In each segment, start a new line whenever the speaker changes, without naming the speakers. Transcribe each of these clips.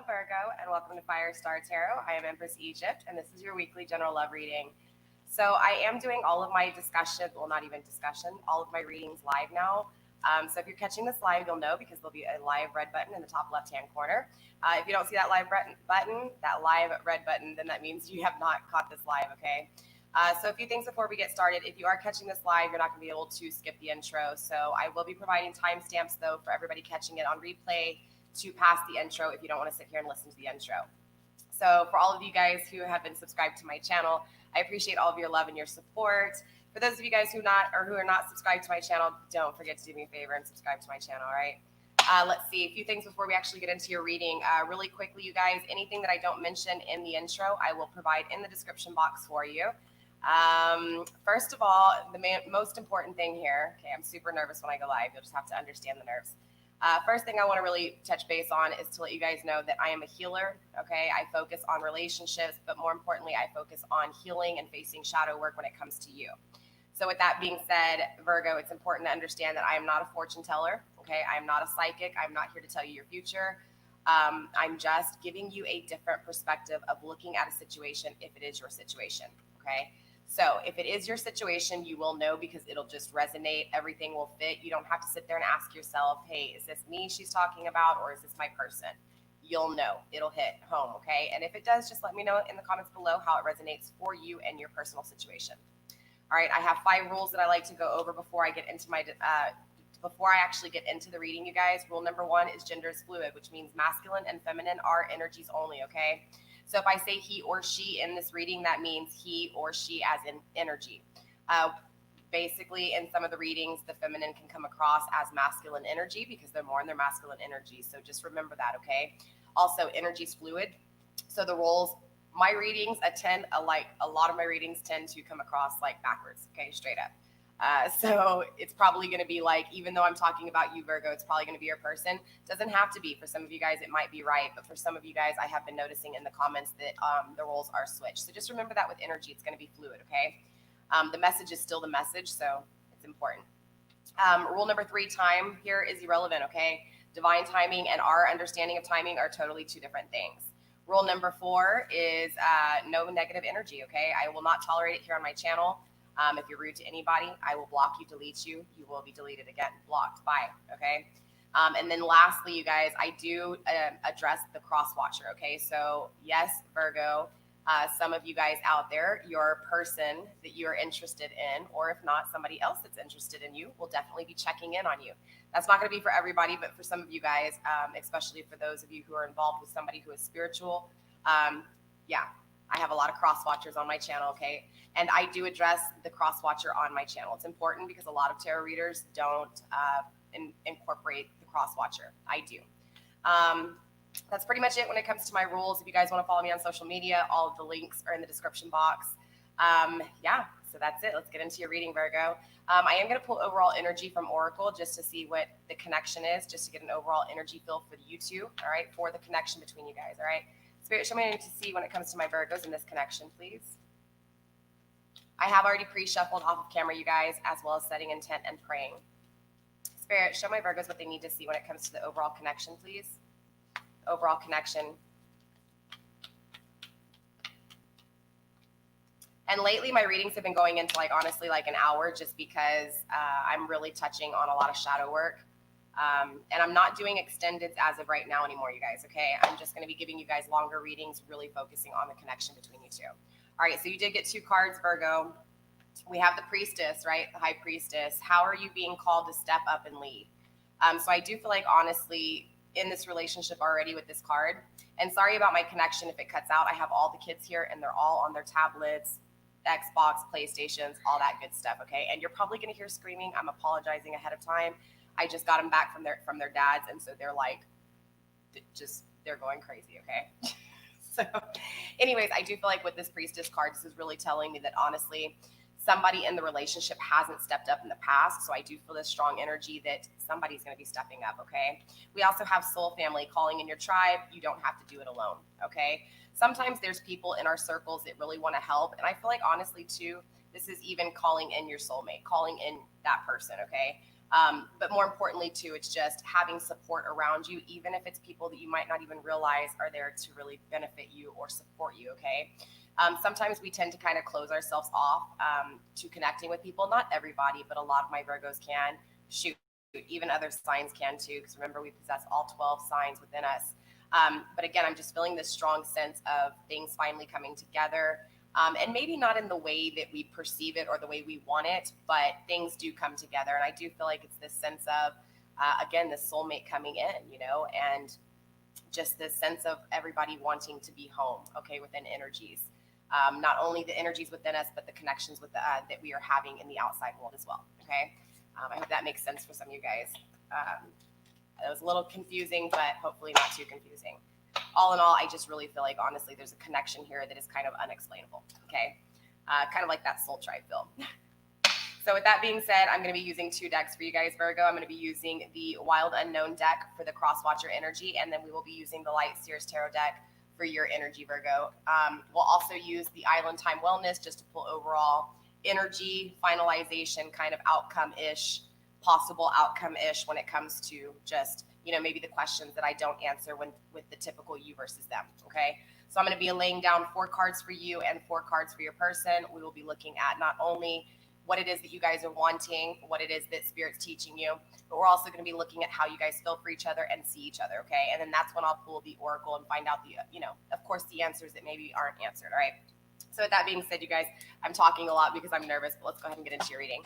Virgo, and welcome to Firestar Tarot. I am Empress Egypt, and this is your weekly general love reading. So I am doing all of my discussion, well, not even discussion, all of my readings live now. So if you're catching this live, you'll know because there'll be a live red button in the top left-hand corner. If you don't see that live red button, then that means you have not caught this live, okay? So a few things before we get started. If you are catching this live, you're not going to be able to skip the intro. So I will be providing timestamps, though, for everybody catching it on replay to pass the intro if you don't want to sit here and listen to the intro. So for all of you guys who have been subscribed to my channel, I appreciate all of your love and your support. For those of you guys who are not subscribed to my channel, don't forget to do me a favor and subscribe to my channel, all right? Let's see, a few things before we actually get into your reading. Really quickly, you guys, anything that I don't mention in the intro, I will provide in the description box for you. First of all, the most important thing here, okay, I'm super nervous when I go live. You'll just have to understand the nerves. First thing I want to really touch base on is to let you guys know that I am a healer, okay? I focus on relationships, but more importantly, I focus on healing and facing shadow work when it comes to you. So with that being said, Virgo, it's important to understand that I am not a fortune teller, okay? I'm not a psychic. I'm not here to tell you your future. I'm just giving you a different perspective of looking at a situation if it is your situation, okay? So if it is your situation, you will know because it'll just resonate. Everything will fit. You don't have to sit there and ask yourself, hey, is this me she's talking about, or is this my person? You'll know. It'll hit home, okay? And if it does, just let me know in the comments below how it resonates for you and your personal situation. All right, I have 5 rules that I like to go over before I get into my before I actually get into the reading, you guys. Rule number 1 is gender is fluid, which means masculine and feminine are energies only, okay? So if I say he or she in this reading, that means he or she as in energy. Basically, in some of the readings, the feminine can come across as masculine energy because they're more in their masculine energy. So just remember that, okay? Also, energy is fluid. So the roles, my readings, a lot of my readings tend to come across like backwards, okay, straight up. So it's probably going to be like, even though I'm talking about you, Virgo, it's probably going to be your person. Doesn't have to be. For some of you guys, it might be right. But for some of you guys, I have been noticing in the comments that the roles are switched. So just remember that with energy, it's going to be fluid, okay? The message is still the message, so it's important. Rule number 3, time here is irrelevant, okay? Divine timing and our understanding of timing are totally 2 different things. Rule number 4 is no negative energy, okay? I will not tolerate it here on my channel. If you're rude to anybody, I will block you, delete you. You will be deleted again, blocked, bye, okay? And then lastly, you guys, I do address the cross watcher, okay? So yes, Virgo, some of you guys out there, your person that you're interested in, or if not, somebody else that's interested in you will definitely be checking in on you. That's not going to be for everybody, but for some of you guys, especially for those of you who are involved with somebody who is spiritual, yeah. I have a lot of cross watchers on my channel, okay? And I do address the cross watcher on my channel. It's important because a lot of tarot readers don't incorporate the cross watcher. I do. That's pretty much it when it comes to my rules. If you guys want to follow me on social media, all of the links are in the description box. Yeah, so that's it. Let's get into your reading, Virgo. I am going to pull overall energy from Oracle just to see what the connection is, just to get an overall energy feel for you two, all right, for the connection between you guys, all right? Spirit, show me what I need to see when it comes to my Virgos in this connection, please. I have already pre-shuffled off of camera, you guys, as well as setting intent and praying. Spirit, show my Virgos what they need to see when it comes to the overall connection, please. Overall connection. And lately, my readings have been going into, like, honestly, like an hour just because I'm really touching on a lot of shadow work. And I'm not doing extendeds as of right now anymore, you guys, okay? I'm just going to be giving you guys longer readings, really focusing on the connection between you two. All right, so you did get 2 cards, Virgo. We have the Priestess, right? The High Priestess. How are you being called to step up and lead? So I do feel like, honestly, in this relationship already with this card. And sorry about my connection if it cuts out. I have all the kids here and they're all on their tablets, Xbox, PlayStations, all that good stuff, okay? And you're probably gonna hear screaming. I'm apologizing ahead of time. I just got them back from their dads, and so they're like, they're going crazy, okay? So anyways, I do feel like with this priestess card, this is really telling me that honestly, somebody in the relationship hasn't stepped up in the past. So I do feel this strong energy that somebody's going to be stepping up. Okay. We also have soul family calling in your tribe. You don't have to do it alone. Okay. Sometimes there's people in our circles that really want to help. And I feel like honestly too, this is even calling in your soulmate, calling in that person. Okay. But more importantly too, it's just having support around you, even if it's people that you might not even realize are there to really benefit you or support you. Okay. Sometimes we tend to kind of close ourselves off to connecting with people. Not everybody, but a lot of my Virgos can. Shoot, even other signs can too, because remember, we possess all 12 signs within us. But again, I'm just feeling this strong sense of things finally coming together. And maybe not in the way that we perceive it or the way we want it, but things do come together. And I do feel like it's this sense of, again, the soulmate coming in, you know, and just this sense of everybody wanting to be home, okay, within energies. Not only the energies within us, but the connections with that we are having in the outside world as well. Okay. I hope that makes sense for some of you guys. It was a little confusing, but hopefully not too confusing. All in all, I just really feel like, honestly, there's a connection here that is kind of unexplainable. Okay. Kind of like that soul tribe film. So with that being said, I'm going to be using 2 decks for you guys, Virgo. I'm going to be using the Wild Unknown deck for the Crosswatcher energy, and then we will be using the Light Seers Tarot deck for your energy, Virgo. We'll also use the Island Time Wellness just to pull overall energy, finalization, kind of outcome-ish, possible outcome-ish when it comes to just, you know, maybe the questions that I don't answer with the typical you versus them, okay? So I'm going to be laying down 4 cards for you and 4 cards for your person. We will be looking at not only what it is that you guys are wanting, what it is that Spirit's teaching you, but we're also going to be looking at how you guys feel for each other and see each other, okay? And then that's when I'll pull the oracle and find out the, you know, of course, the answers that maybe aren't answered, all right? So with that being said, you guys, I'm talking a lot because I'm nervous, but let's go ahead and get into your reading.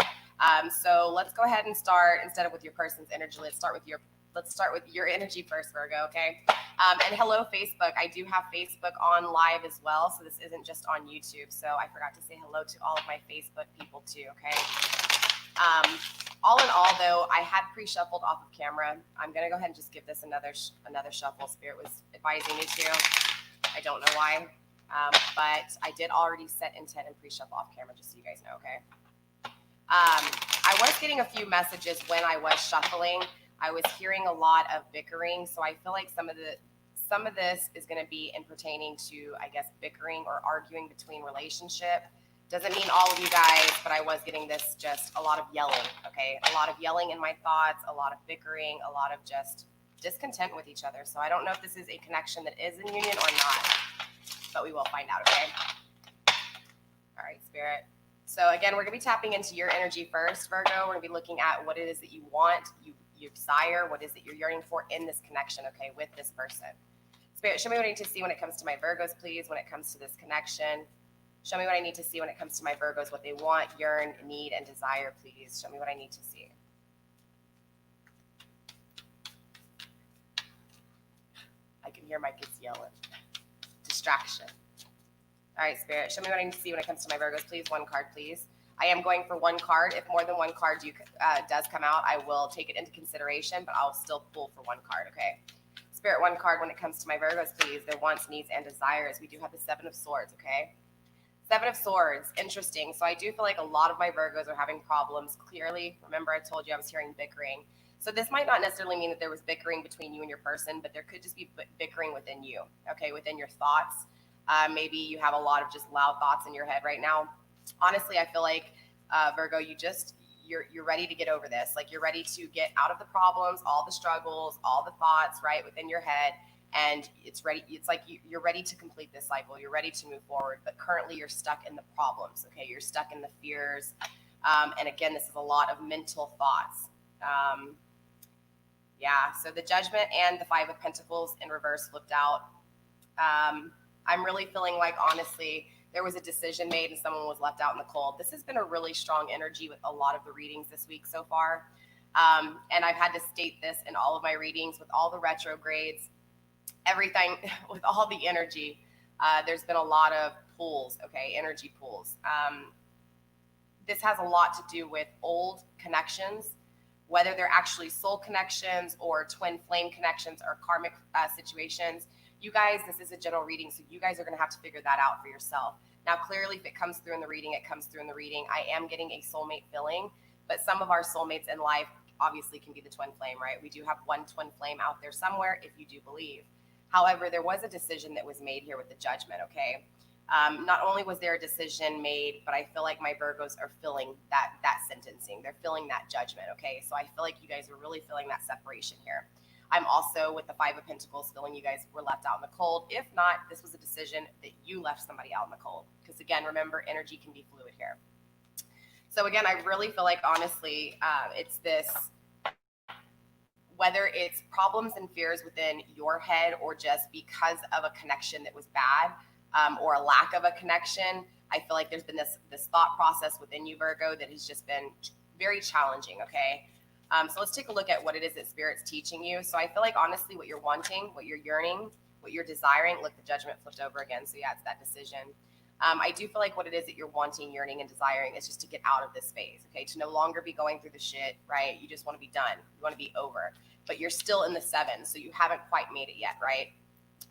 So let's go ahead and start, instead of with your person's energy, let's start with your energy first, Virgo, okay? And hello, Facebook. I do have Facebook on live as well, so this isn't just on YouTube. So I forgot to say hello to all of my Facebook people too, okay? All in all, though, I had pre-shuffled off of camera. I'm going to go ahead and just give this another shuffle. Spirit was advising me to. I don't know why, but I did already set intent and pre-shuffle off camera, just so you guys know, okay? I was getting a few messages when I was shuffling. I was hearing a lot of bickering, so I feel like some of this is going to be in pertaining to, I guess, bickering or arguing between relationship. Doesn't mean all of you guys, but I was getting this, just a lot of yelling, okay? A lot of yelling in my thoughts, a lot of bickering, a lot of just discontent with each other. So I don't know if this is a connection that is in union or not, but we will find out, okay? All right, Spirit. So again, we're going to be tapping into your energy first, Virgo. We're going to be looking at what it is that you want, you desire, what is it you're yearning for in this connection, okay, with this person. Spirit, show me what I need to see when it comes to my Virgos, please, when it comes to this connection. Show me what I need to see when it comes to my Virgos, what they want, yearn, need, and desire, please. Show me what I need to see. I can hear my kids yelling. Distraction. All right, Spirit, show me what I need to see when it comes to my Virgos, please. 1 card, please. I am going for 1 card. If more than 1 card does come out, I will take it into consideration, but I'll still pull for 1 card, okay? Spirit, 1 card when it comes to my Virgos, please. Their wants, needs, and desires. We do have the 7 of Swords, okay? 7 of Swords, interesting. So I do feel like a lot of my Virgos are having problems. Clearly, remember I told you I was hearing bickering. So this might not necessarily mean that there was bickering between you and your person, but there could just be bickering within you, okay, within your thoughts. Maybe you have a lot of just loud thoughts in your head right now. Honestly, I feel like Virgo, you're ready to get over this. Like, you're ready to get out of the problems, all the struggles, all the thoughts, right, within your head. And it's ready. It's like you're ready to complete this cycle. You're ready to move forward. But currently you're stuck in the problems. Okay. You're stuck in the fears. And again, this is a lot of mental thoughts. Yeah. So the Judgment and the 5 of Pentacles in reverse flipped out. I'm really feeling like, honestly, there was a decision made and someone was left out in the cold. This has been a really strong energy with a lot of the readings this week so far. And I've had to state this in all of my readings with all the retrogrades, everything, with all the energy. There's been a lot of pulls, okay, energy pulls. This has a lot to do with old connections, whether they're actually soul connections or twin flame connections or karmic situations. You guys, this is a general reading, so you guys are going to have to figure that out for yourself. Now, clearly, if it comes through in the reading, it comes through in the reading. I am getting a soulmate feeling, but some of our soulmates in life obviously can be the twin flame, right? We do have one twin flame out there somewhere, if you do believe. However, there was a decision that was made here with the judgment, okay? Not only was there a decision made, but I feel like my Virgos are feeling that sentencing. They're feeling that judgment, okay? So I feel like you guys are really feeling that separation here. I'm also, with the Five of Pentacles, feeling you guys were left out in the cold. If not, this was a decision that you left somebody out in the cold. Because again, remember, energy can be fluid here. So again, I really feel like, honestly, it's this, whether it's problems and fears within your head or just because of a connection that was bad, or a lack of a connection, I feel like there's been this thought process within you, Virgo, that has just been very challenging, okay? So let's take a look at what it is that Spirit's teaching you. So I feel like, honestly, what you're wanting, what you're yearning, what you're desiring, look, the judgment flipped over again, so yeah, it's that decision. I do feel like what it is that you're wanting, yearning, and desiring is just to get out of this phase, okay? To no longer be going through the shit, right? You just want to be done. You want to be over. But you're still in the 7, so you haven't quite made it yet, right?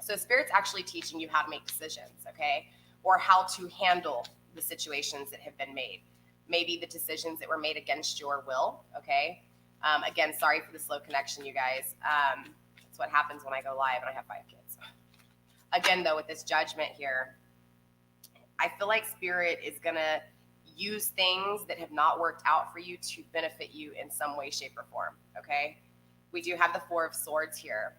So Spirit's actually teaching you how to make decisions, okay? Or how to handle the situations that have been made. Maybe the decisions that were made against your will, okay? Again, sorry for the slow connection, you guys. That's what happens when I go live and I have 5 kids. Again, though, with this judgment here, I feel like Spirit is going to use things that have not worked out for you to benefit you in some way, shape, or form, okay? We do have the 4 of Swords here.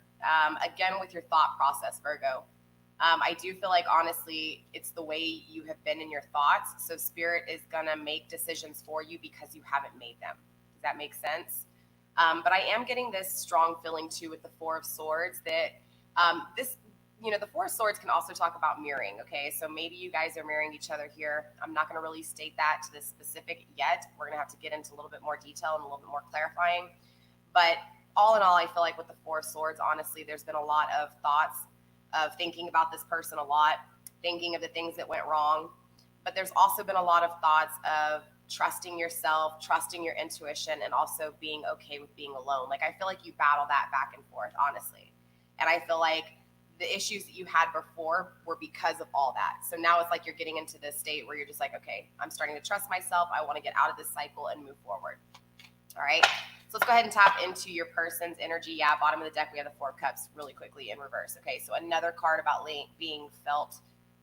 Again, with your thought process, Virgo. I do feel like, honestly, it's the way you have been in your thoughts. So Spirit is going to make decisions for you because you haven't made them. Does that make sense? But I am getting this strong feeling, too, with the 4 of Swords that this, you know, the 4 of Swords can also talk about mirroring, okay? So maybe you guys are mirroring each other here. I'm not going to really state that to this specific yet. We're going to have to get into a little bit more detail and a little bit more clarifying. But all in all, I feel like with the 4 of Swords, honestly, there's been a lot of thoughts of thinking about this person a lot, thinking of the things that went wrong. But there's also been a lot of thoughts of trusting yourself, trusting your intuition, and also being okay with being alone. Like, I feel like you battle that back and forth, honestly. And I feel like the issues that you had before were because of all that. So now it's like you're getting into this state where you're just like, okay, I'm starting to trust myself. I want to get out of this cycle and move forward. All right. So let's go ahead and tap into your person's energy. Yeah, bottom of the deck, we have the 4 of Cups really quickly in reverse. Okay, so another card about being felt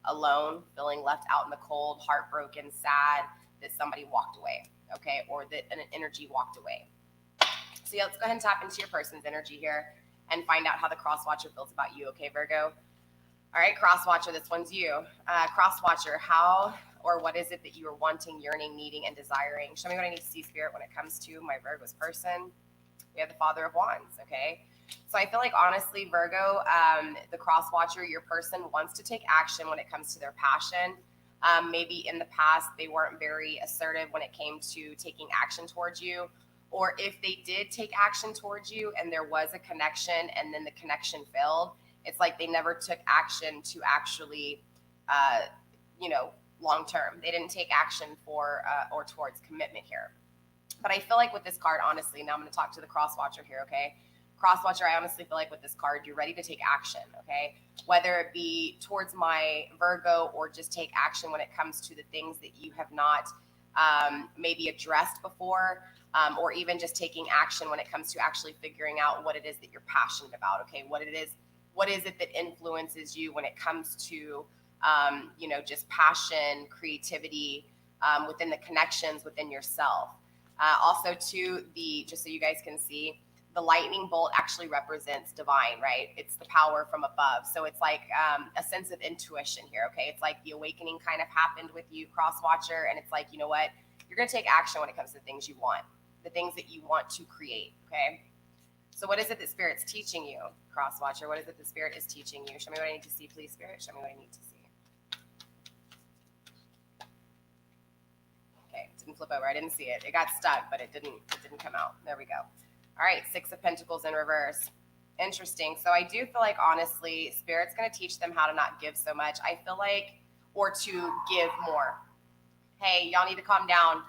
alone, feeling left out in the cold, heartbroken, sad that somebody walked away, okay, or that an energy walked away. So yeah, let's go ahead and tap into your person's energy here and find out how the cross watcher feels about you, okay, Virgo? All right, cross watcher, this one's you. Cross watcher, how or what is it that you are wanting, yearning, needing, and desiring? Show me what I need to see, Spirit, when it comes to my Virgo's person. We have the Father of Wands, okay? So I feel like, honestly, Virgo, the cross watcher, your person wants to take action when it comes to their passion. Maybe in the past, they weren't very assertive when it came to taking action towards you. Or if they did take action towards you and there was a connection and then the connection failed, it's like they never took action to actually, long term. They didn't take action for or towards commitment here. But I feel like with this card, honestly, now I'm going to talk to the cross watcher here, okay? Cross watcher, I honestly feel like with this card, you're ready to take action, okay? Whether it be towards my Virgo or just take action when it comes to the things that you have not maybe addressed before, or even just taking action when it comes to actually figuring out what it is that you're passionate about, okay? What is it that influences you when it comes to just passion, creativity, within the connections within yourself. Also, too, just so you guys can see, the lightning bolt actually represents divine, right? It's the power from above. So it's like a sense of intuition here, okay? It's like the awakening kind of happened with you, cross watcher, and it's like, you know what? You're going to take action when it comes to the things you want, the things that you want to create, okay? So what is it that Spirit's teaching you, cross watcher? What is it that Spirit is teaching you? Show me what I need to see, please, Spirit. Show me what I need to see. Okay, didn't flip over. I didn't see it. It got stuck, but it didn't come out. There we go. All right, Six of Pentacles in reverse. Interesting. So I do feel like, honestly, Spirit's going to teach them how to not give so much. I feel like, or to give more. Hey, y'all need to calm down,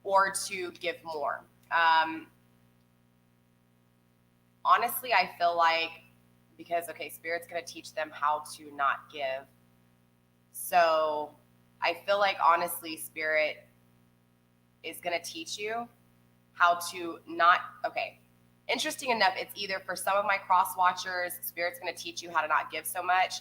or to give more. Honestly, I feel like, because, okay, Spirit's going to teach them how to not give. So I feel like, honestly, Spirit is going to teach you how to not, okay, interesting enough, it's either for some of my cross watchers, Spirit's going to teach you how to not give so much.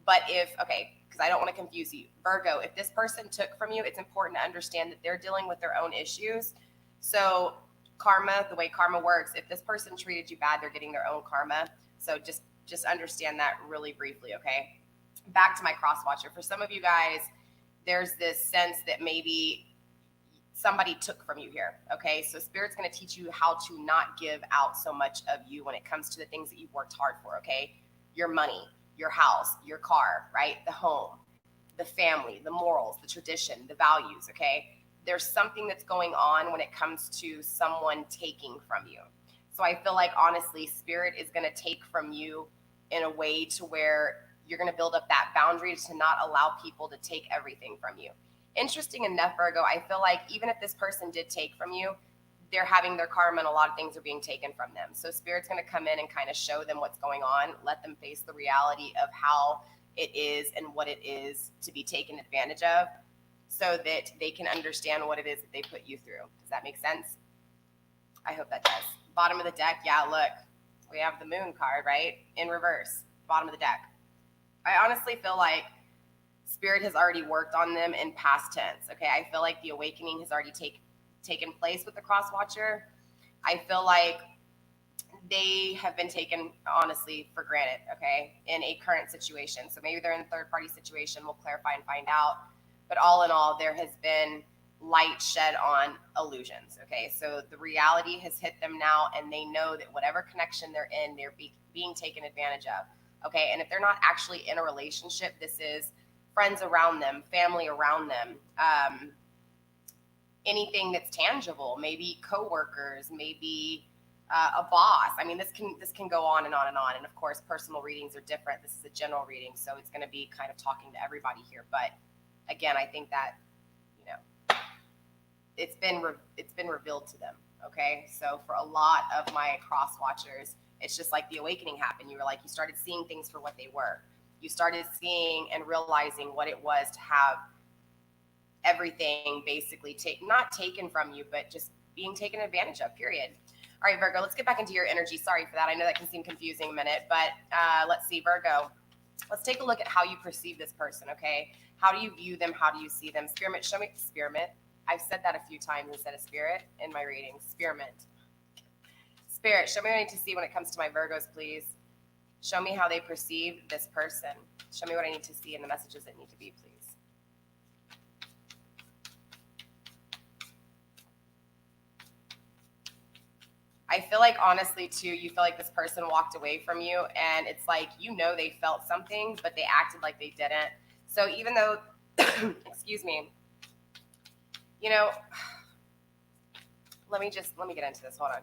But if, okay, because I don't want to confuse you, Virgo, if this person took from you, it's important to understand that they're dealing with their own issues. So karma, the way karma works, if this person treated you bad, they're getting their own karma. So just understand that really briefly, okay? Back to my cross watcher. For some of you guys, there's this sense that maybe somebody took from you here, okay? So Spirit's going to teach you how to not give out so much of you when it comes to the things that you've worked hard for, okay? Your money, your house, your car, right? The home, the family, the morals, the tradition, the values, okay? There's something that's going on when it comes to someone taking from you. So I feel like, honestly, Spirit is going to take from you in a way to where you're going to build up that boundary to not allow people to take everything from you. Interesting enough, Virgo, I feel like even if this person did take from you, they're having their karma and a lot of things are being taken from them. So Spirit's going to come in and kind of show them what's going on, let them face the reality of how it is and what it is to be taken advantage of, so that they can understand what it is that they put you through. Does that make sense? I hope that does. Bottom of the deck, yeah, look, we have the Moon card, right? In reverse, bottom of the deck. I honestly feel like Spirit has already worked on them in past tense, okay? I feel like the awakening has already taken place with the cross watcher. I feel like they have been taken, honestly, for granted, okay, in a current situation. So maybe they're in a third-party situation. We'll clarify and find out. But all in all, there has been light shed on illusions, okay? So the reality has hit them now, and they know that whatever connection they're in, they're being taken advantage of, okay? And if they're not actually in a relationship, this is friends around them, family around them, anything that's tangible, maybe coworkers, maybe a boss. I mean, this can go on and on and on. And of course, personal readings are different. This is a general reading, so it's going to be kind of talking to everybody here. But again, I think that, you know, it's been revealed to them. Okay, so for a lot of my cross watchers, it's just like the awakening happened. You started seeing things for what they were. You started seeing and realizing what it was to have everything basically not taken from you, but just being taken advantage of, period. All right, Virgo, let's get back into your energy. Sorry for that. I know that can seem confusing a minute, but let's see, Virgo. Let's take a look at how you perceive this person, okay? How do you view them? How do you see them? Spirit, show me, Spirit. I've said that a few times instead of spirit in my readings. Spirit, show me what I need to see when it comes to my Virgos, please. Show me how they perceive this person. Show me what I need to see in the messages that need to be, please. I feel like, honestly, too, you feel like this person walked away from you, and it's like, you know, they felt something, but they acted like they didn't. So even though, excuse me, you know, let me get into this. Hold on,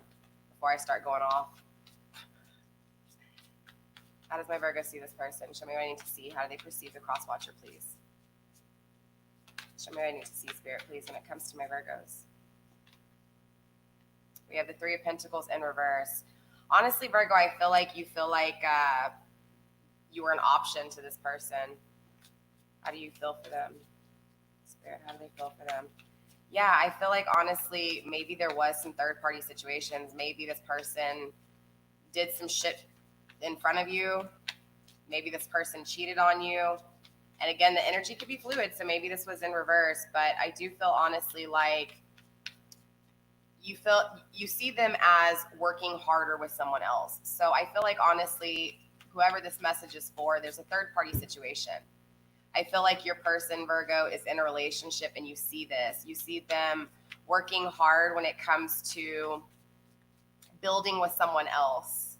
before I start going off. How does my Virgo see this person? Show me what I need to see. How do they perceive the cross watcher, please? Show me what I need to see, Spirit, please, when it comes to my Virgos. We have the Three of Pentacles in reverse. Honestly, Virgo, I feel like you were an option to this person. How do you feel for them? Spirit, how do they feel for them? Yeah, I feel like, honestly, maybe there was some third-party situations. Maybe this person did some shit in front of you. Maybe this person cheated on you. And again, the energy could be fluid, so maybe this was in reverse. But I do feel, honestly, like you see them as working harder with someone else. So I feel like, honestly, whoever this message is for, there's a third-party situation. I feel like your person, Virgo, is in a relationship, and you see this. You see them working hard when it comes to building with someone else.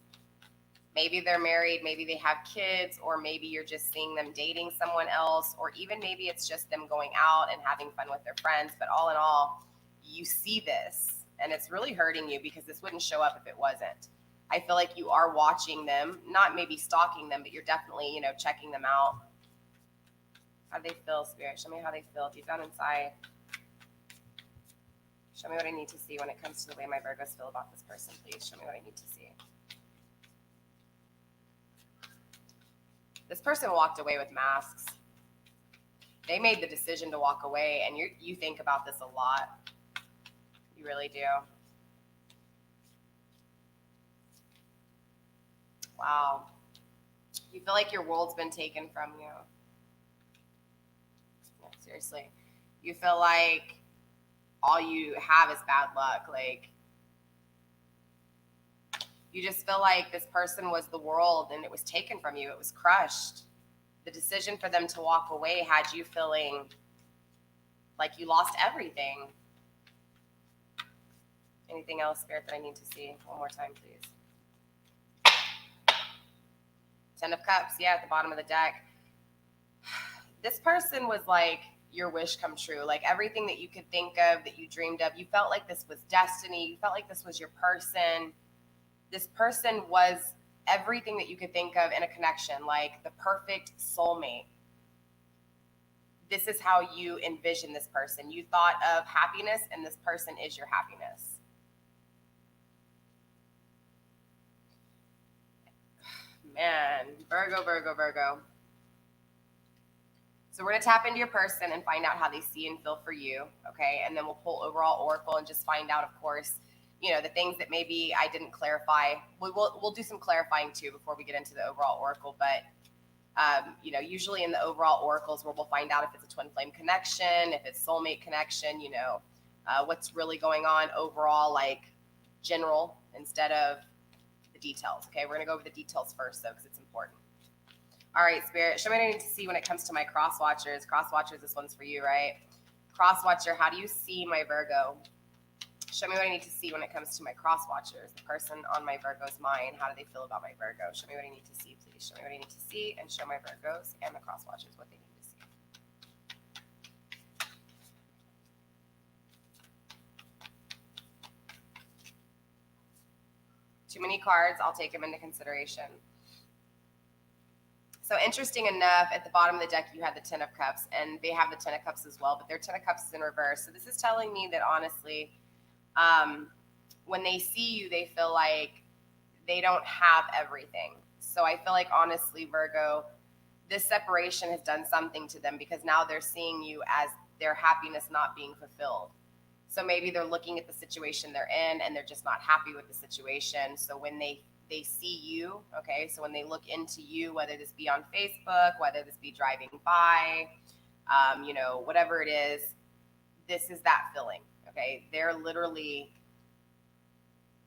Maybe they're married, maybe they have kids, or maybe you're just seeing them dating someone else, or even maybe it's just them going out and having fun with their friends. But all in all, you see this and it's really hurting you because this wouldn't show up if it wasn't. I feel like you are watching them, not maybe stalking them, but you're definitely, checking them out. How do they feel, Spirit? Show me how they feel deep down inside. Show me what I need to see when it comes to the way my Virgos feel about this person, please. Show me what I need to see. This person walked away with masks. They made the decision to walk away, and you think about this a lot. You really do. Wow. You feel like your world's been taken from you. No, seriously. You feel like all you have is bad luck. Like, you just feel like this person was the world and it was taken from you. It was crushed. The decision for them to walk away had you feeling like you lost everything. Anything else, Spirit, that I need to see? One more time, please. 10 of Cups, yeah, at the bottom of the deck. This person was like your wish come true. Like everything that you could think of, that you dreamed of, you felt like this was destiny. You felt like this was your person. This person was everything that you could think of in a connection, like the perfect soulmate. This is how you envision this person. You thought of happiness, and this person is your happiness. Man, Virgo, Virgo, Virgo. So we're going to tap into your person and find out how they see and feel for you, okay? And then we'll pull overall oracle and just find out, of course, the things that maybe I didn't clarify. We'll do some clarifying too before we get into the overall oracle. But usually in the overall oracles, where we'll find out if it's a twin flame connection, if it's soulmate connection, what's really going on overall, like general instead of the details. Okay, we're gonna go over the details first though, because it's important. All right, Spirit, show me what I need to see when it comes to my cross watchers. Cross watchers, this one's for you, right? Cross watcher, how do you see my Virgo? Show me what I need to see when it comes to my cross watchers, the person on my Virgo's mind. How do they feel about my Virgo? Show me what I need to see, please. Show me what I need to see, and show my Virgos and the cross watchers what they need to see. Too many cards, I'll take them into consideration. So interesting enough, at the bottom of the deck, you had the 10 of Cups, and they have the 10 of Cups as well, but their 10 of Cups is in reverse. So this is telling me that honestly, when they see you, they feel like they don't have everything. So I feel like honestly, Virgo, this separation has done something to them, because now they're seeing you as their happiness not being fulfilled. So maybe they're looking at the situation they're in and they're just not happy with the situation. So when they see you, okay, so when they look into you, whether this be on Facebook, whether this be driving by, whatever it is, this is that feeling. Okay, they're literally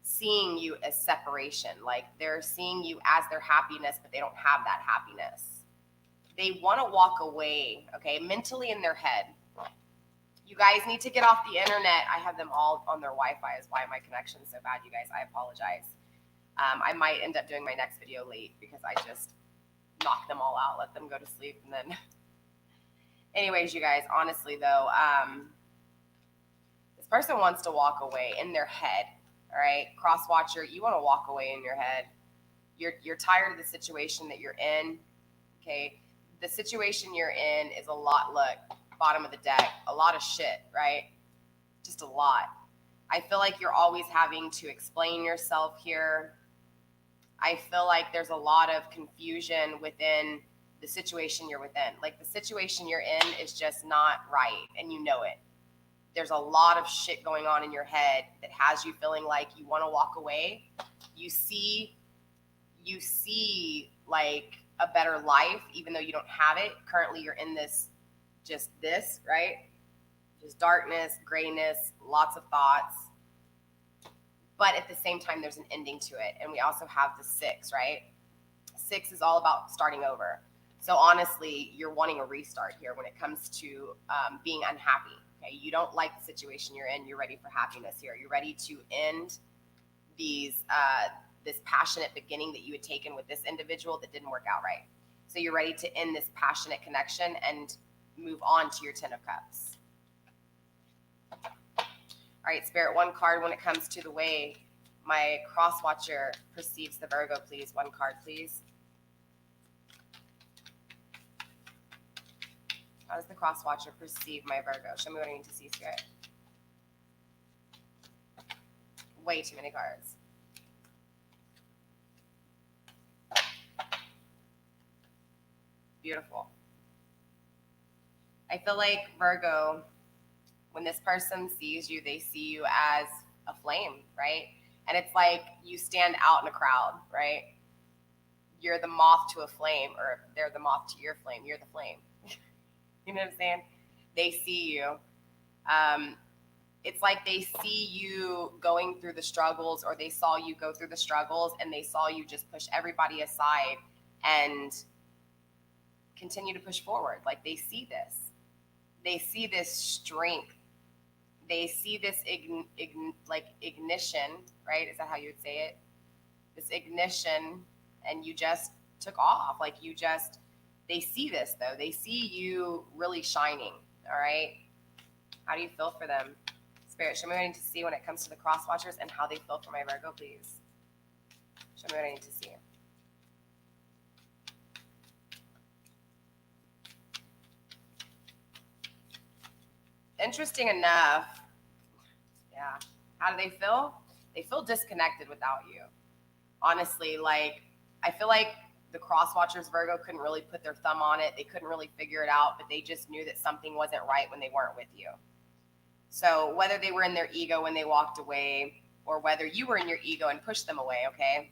seeing you as separation. Like they're seeing you as their happiness, but they don't have that happiness. They want to walk away, okay, mentally in their head. You guys need to get off the internet. I have them all on their Wi-Fi is why my connection's so bad, you guys. I apologize. I might end up doing my next video late because I just knock them all out, let them go to sleep, and then anyways, you guys, honestly though, this person wants to walk away in their head. All right, cross watcher, you want to walk away in your head. You're tired of the situation that you're in. Okay, the situation you're in is a lot. Look, bottom of the deck, a lot of shit, right? Just a lot. I feel like you're always having to explain yourself here. I feel like there's a lot of confusion within the situation you're within. Like the situation you're in is just not right, and you know it. There's a lot of shit going on in your head that has you feeling like you want to walk away. You see like a better life, even though you don't have it. Currently, you're in this, right? Just darkness, grayness, lots of thoughts. But at the same time, there's an ending to it. And we also have the 6, right? 6 is all about starting over. So honestly, you're wanting a restart here when it comes to being unhappy. Okay, you don't like the situation you're in. You're ready for happiness here. You're ready to end this passionate beginning that you had taken with this individual that didn't work out right. So you're ready to end this passionate connection and move on to your 10 of Cups. All right, Spirit, one card when it comes to the way my cross watcher perceives the Virgo, please. One card, please. How does the cross watcher perceive my Virgo? Show me what I need to see, Spirit. Way too many cards. Beautiful. I feel like Virgo, when this person sees you, they see you as a flame, right? And it's like you stand out in a crowd, right? You're the moth to a flame, or they're the moth to your flame. You're the flame. You know what I'm saying? They see you. It's like they see you going through the struggles, or they saw you go through the struggles, and they saw you just push everybody aside and continue to push forward. Like they see this. They see this strength. They see this ignition, right? Is that how you would say it? This ignition, and you just took off. Like they see this though. They see you really shining, all right? How do you feel for them? Spirit, show me what I need to see when it comes to the cross watchers and how they feel for my Virgo, please. Show me what I need to see. Interesting enough, yeah. How do they feel? They feel disconnected without you. Honestly, like, I feel like the cross watchers, Virgo, couldn't really put their thumb on it. They couldn't really figure it out, but they just knew that something wasn't right when they weren't with you. So whether they were in their ego when they walked away, or whether you were in your ego and pushed them away, okay,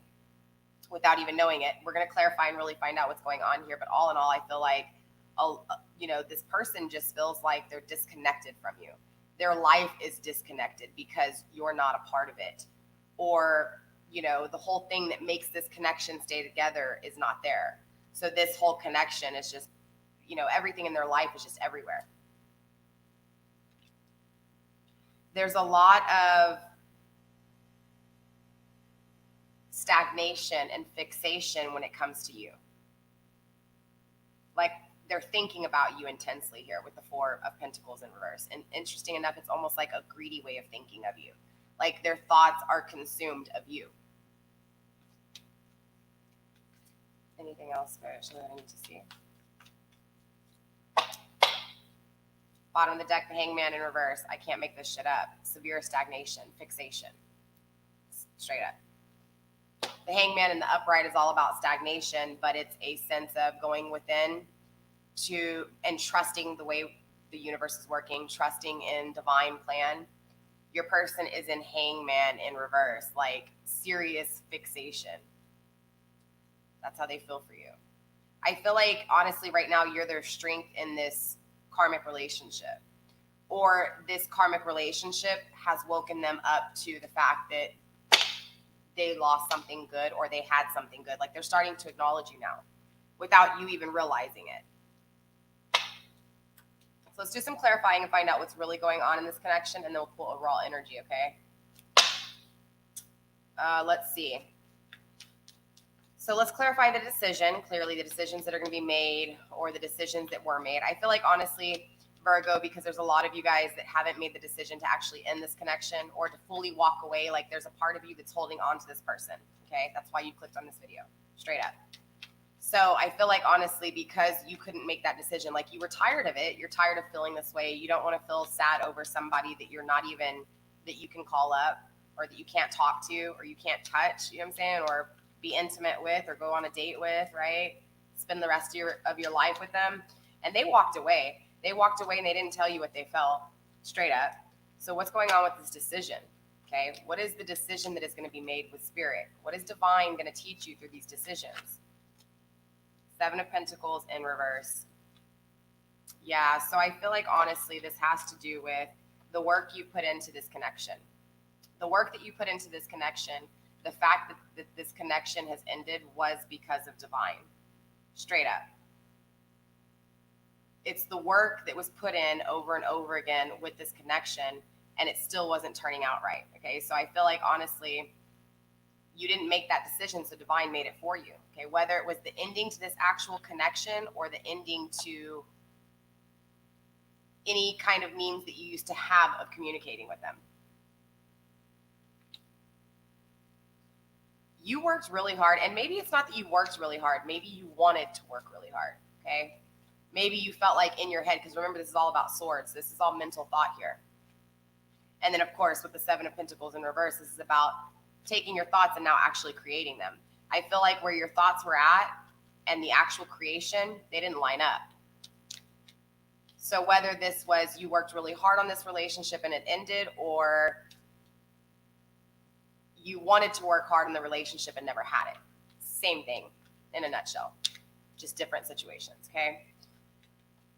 without even knowing it, we're going to clarify and really find out what's going on here. But all in all, I feel like, this person just feels like they're disconnected from you. Their life is disconnected because you're not a part of it. Or, the whole thing that makes this connection stay together is not there. So this whole connection is just, everything in their life is just everywhere. There's a lot of stagnation and fixation when it comes to you. Like they're thinking about you intensely here with the Four of Pentacles in reverse. And interesting enough, it's almost like a greedy way of thinking of you. Like their thoughts are consumed of you. Anything else, Spirit, that I need to see? Bottom of the deck, the Hangman in reverse. I can't make this shit up. Severe stagnation, fixation. Straight up. The Hangman in the upright is all about stagnation, but it's a sense of going within and trusting the way the universe is working, trusting in divine plan. Your person is in Hangman in reverse, like serious fixation. That's how they feel for you. I feel like, honestly, right now, you're their strength in this karmic relationship, or this karmic relationship has woken them up to the fact that they lost something good, or they had something good. Like they're starting to acknowledge you now without you even realizing it. So let's do some clarifying and find out what's really going on in this connection, and then we'll pull overall energy, okay? Let's see. So let's clarify the decision, clearly the decisions that are going to be made, or the decisions that were made. I feel like, honestly, Virgo, because there's a lot of you guys that haven't made the decision to actually end this connection or to fully walk away. Like there's a part of you that's holding on to this person, okay? That's why you clicked on this video, straight up. So I feel like, honestly, because you couldn't make that decision, like you were tired of it, you're tired of feeling this way, you don't want to feel sad over somebody that you're not even, that you can call up, or that you can't talk to, or you can't touch, you know what I'm saying, or be intimate with, or go on a date with, right? Spend the rest of your life with them. And they walked away. They walked away and they didn't tell you what they felt, straight up. So what's going on with this decision? Okay, what is the decision that is going to be made with Spirit? What is divine going to teach you through these decisions? Seven of Pentacles in reverse. Yeah, so I feel like, honestly, this has to do with the work you put into this connection. The work that you put into this connection, the fact that this connection has ended was because of divine, straight up. It's the work that was put in over and over again with this connection, and it still wasn't turning out right, okay? So I feel like, honestly, you didn't make that decision, so divine made it for you, okay? Whether it was the ending to this actual connection or the ending to any kind of means that you used to have of communicating with them. you worked really hard, and maybe it's not that you worked really hard. Maybe you wanted to work really hard, okay? Maybe you felt like in your head, because remember, this is all about swords. This is all mental thought here. And then, of course, with the Seven of Pentacles in reverse, this is about taking your thoughts and now actually creating them. I feel like where your thoughts were at and the actual creation, they didn't line up. So whether this was you worked really hard on this relationship and it ended, or you wanted to work hard in the relationship and never had it. Same thing in a nutshell, just different situations, okay?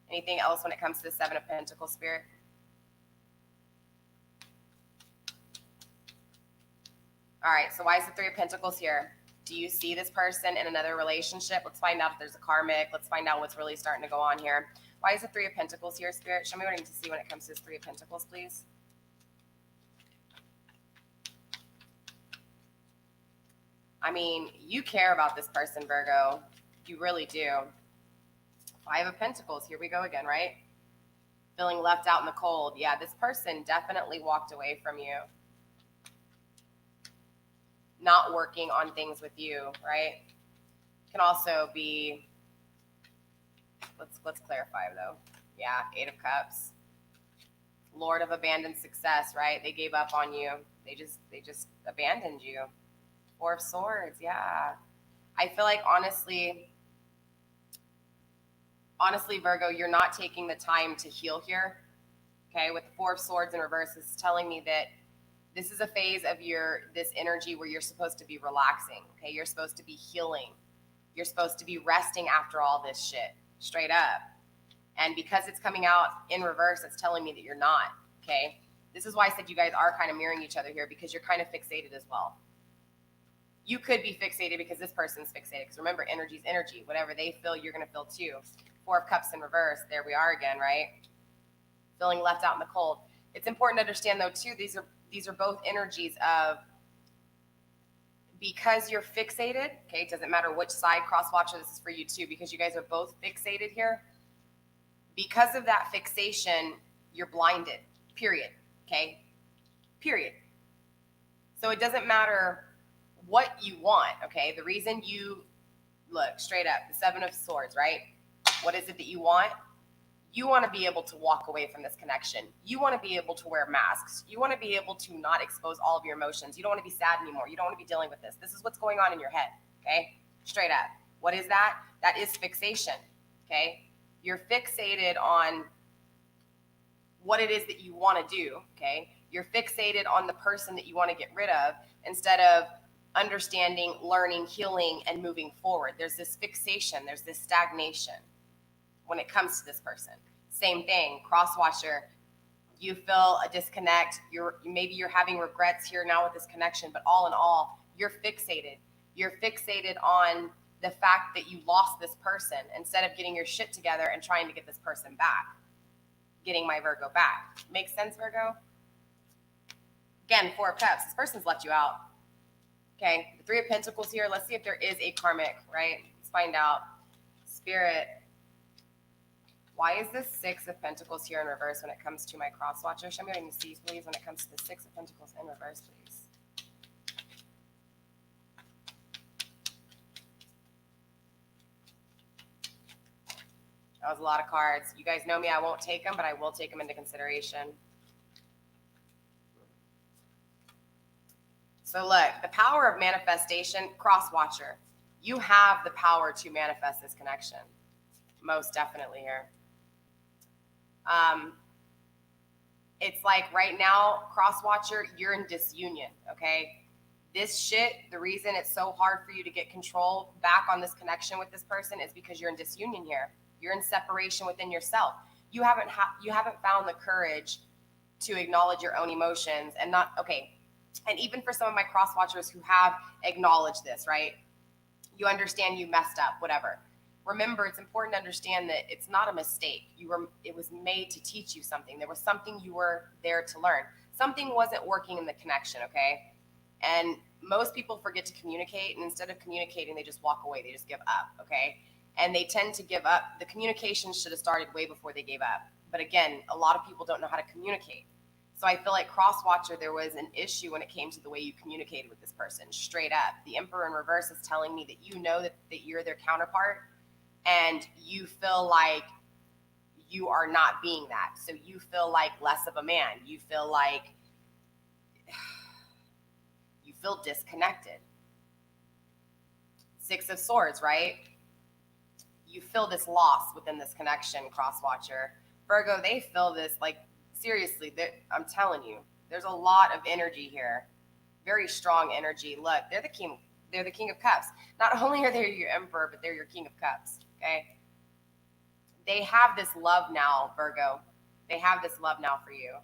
Anything else when it comes to the Seven of Pentacles, Spirit? All right, so why is the Three of Pentacles here? Do you see this person in another relationship? Let's find out if there's a karmic. Let's find out what's really starting to go on here. Why is the Three of Pentacles here, Spirit? Show me what I need to see when it comes to this Three of Pentacles, please. I mean, you care about this person, Virgo. You really do. Five of Pentacles, here we go again, right? Feeling left out in the cold. Yeah, this person definitely walked away from you. Not working on things with you, right? Can also be, let's clarify though. Yeah, Eight of Cups. Lord of abandoned success, right? They gave up on you. They just abandoned you. Four of Swords, yeah. I feel like honestly, Virgo, you're not taking the time to heal here. Okay, with the Four of Swords in reverse, it's telling me that this is a phase of this energy where you're supposed to be relaxing. Okay, you're supposed to be healing. You're supposed to be resting after all this shit, straight up. And because it's coming out in reverse, it's telling me that you're not. Okay, this is why I said you guys are kind of mirroring each other here, because you're kind of fixated as well. You could be fixated because this person's fixated. Because remember, energy's energy. Whatever they feel, you're going to feel too. Four of Cups in reverse. There we are again, right? Feeling left out in the cold. It's important to understand, though, too, these are both energies of, because you're fixated, okay, it doesn't matter which side, cross watcher, this is for you too, because you guys are both fixated here. Because of that fixation, you're blinded, period, okay? Period. So it doesn't matter what you want, okay? The reason you, look, straight up, the Seven of Swords, right? What is it that you want? You want to be able to walk away from this connection. You want to be able to wear masks. You want to be able to not expose all of your emotions. You don't want to be sad anymore. You don't want to be dealing with this. This is what's going on in your head, okay? Straight up. What is that? That is fixation, okay? You're fixated on what it is that you want to do, okay? You're fixated on the person that you want to get rid of instead of understanding, learning, healing, and moving forward. There's this fixation. There's this stagnation when it comes to this person. Same thing, cross-watcher. You feel a disconnect. Maybe you're having regrets here now with this connection, but all in all, you're fixated. You're fixated on the fact that you lost this person instead of getting your shit together and trying to get this person back. Getting my Virgo back. Makes sense, Virgo? Again, Four of Cups. This person's left you out. Okay, the Three of Pentacles here. Let's see if there is a karmic, right? Let's find out. Spirit. Why is this Six of Pentacles here in reverse when it comes to my cross watcher? Show me what I need to see, please, when it comes to the Six of Pentacles in reverse, please. That was a lot of cards. You guys know me, I won't take them, but I will take them into consideration. So look, the power of manifestation, cross watcher. You have the power to manifest this connection. Most definitely here. It's like right now, cross watcher, you're in disunion, okay? This shit, the reason it's so hard for you to get control back on this connection with this person is because you're in disunion here. You're in separation within yourself. You haven't found the courage to acknowledge your own emotions and not, okay. And even for some of my cross watchers who have acknowledged this, right? You understand you messed up, whatever. Remember, it's important to understand that it's not a mistake. It was made to teach you something. There was something you were there to learn. Something wasn't working in the connection, okay? And most people forget to communicate, and instead of communicating, they just walk away. They just give up, okay? And they tend to give up. The communication should have started way before they gave up. But again, a lot of people don't know how to communicate. So I feel like cross-watcher, there was an issue when it came to the way you communicated with this person, straight up. The Emperor in reverse is telling me that you know that you're their counterpart, and you feel like you are not being that. So you feel like less of a man. You feel like you feel disconnected. Six of Swords, right? You feel this loss within this connection, cross-watcher. Virgo, they feel this, like, seriously, I'm telling you, there's a lot of energy here. Very strong energy. Look, they're the king of cups. Not only are they your emperor, but they're your king of cups, okay? They have this love now, Virgo. They have this love now for you.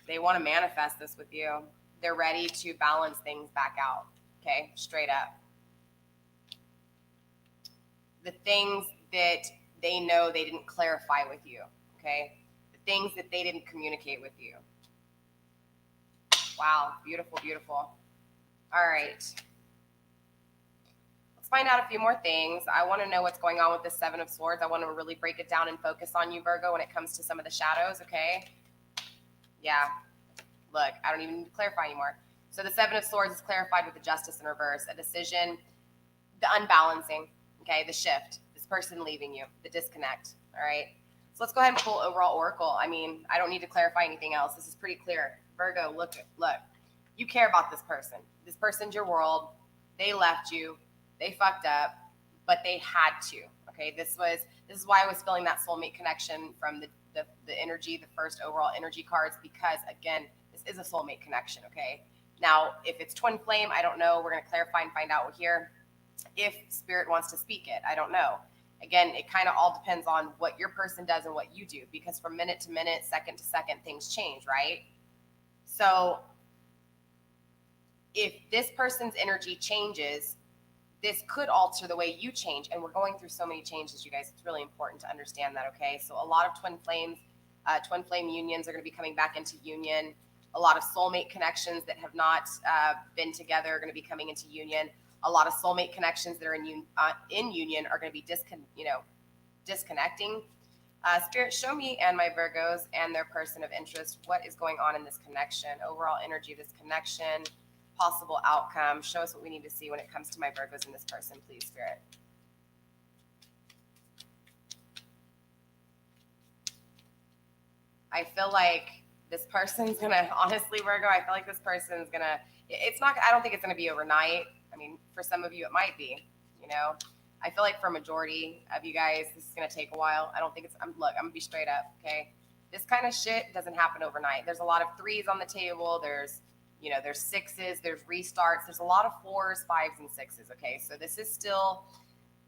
They want to manifest this with you. They're ready to balance things back out, okay? Straight up. The things that they know they didn't clarify with you, okay? The things that they didn't communicate with you. Wow, beautiful, beautiful. All right. Let's find out a few more things. I want to know what's going on with the Seven of Swords. I want to really break it down and focus on you, Virgo, when it comes to some of the shadows, okay? Yeah. Look, I don't even need to clarify anymore. So the Seven of Swords is clarified with the Justice in reverse, a decision, the unbalancing, okay, the shift, this person leaving you, the disconnect, all right? So let's go ahead and pull overall oracle. I mean, I don't need to clarify anything else. This is pretty clear. Virgo, look, you care about this person. This person's your world. They left you. They fucked up, but they had to, okay? This is why I was feeling that soulmate connection from the energy, the first overall energy cards, because, again, this is a soulmate connection, okay? Now, if it's twin flame, I don't know. We're going to clarify and find out here. If spirit wants to speak it, I don't know. Again, it kind of all depends on what your person does and what you do, because from minute to minute, second to second, things change, right? So if this person's energy changes, this could alter the way you change. And we're going through so many changes, you guys. It's really important to understand that, okay? So a lot of twin flame unions are going to be coming back into union. A lot of soulmate connections that have not been together are going to be coming into union. A lot of soulmate connections that are in union are going to be disconnecting. Spirit, show me and my Virgos and their person of interest what is going on in this connection, overall energy of this connection, possible outcome. Show us what we need to see when it comes to my Virgos and this person, please, Spirit. I feel like this person's gonna, honestly, Virgo, I feel like this person's gonna, I don't think it's gonna be overnight. I mean, for some of you, it might be, you know. I feel like for a majority of you guys, this is gonna take a while. I don't think look, I'm gonna be straight up, okay? This kind of shit doesn't happen overnight. There's a lot of threes on the table. There's sixes, there's restarts. There's a lot of fours, fives, and sixes, okay? So this is still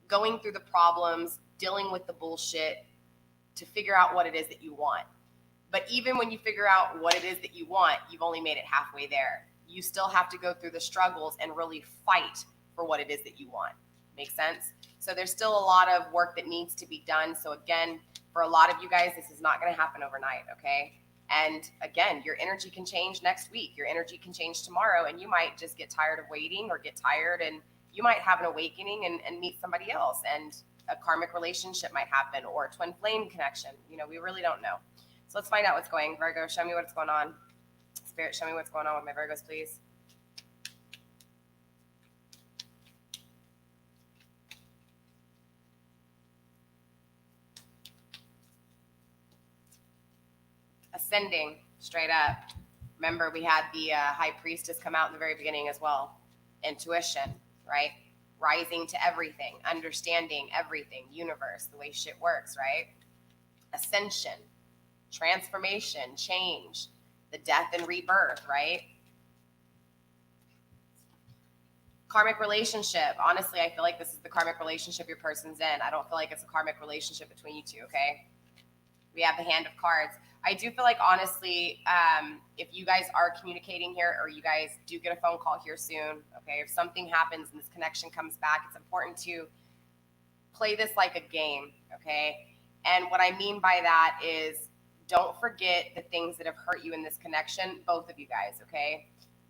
going through the problems, dealing with the bullshit to figure out what it is that you want. But even when you figure out what it is that you want, you've only made it halfway there. You still have to go through the struggles and really fight for what it is that you want. Make sense? So there's still a lot of work that needs to be done. So again, for a lot of you guys, this is not going to happen overnight, okay? And again, your energy can change next week. Your energy can change tomorrow, and you might just get tired of waiting or get tired, and you might have an awakening and meet somebody else, and a karmic relationship might happen, or a twin flame connection. You know, we really don't know. So let's find out what's going. Virgo, show me what's going on. Spirit, show me what's going on with my Virgos, please. Ascending, straight up. Remember, we had the High Priestess come out in the very beginning as well. Intuition, right? Rising to everything, understanding everything, universe, the way shit works, right? Ascension, transformation, change, the death and rebirth, right? Karmic relationship. Honestly, I feel like this is the karmic relationship your person's in. I don't feel like it's a karmic relationship between you two, okay? We have the Hand of Cards. I do feel like, honestly, if you guys are communicating here, or you guys do get a phone call here soon, okay, if something happens and this connection comes back, it's important to play this like a game, okay? And what I mean by that is, don't forget the things that have hurt you in this connection, both of you guys, okay?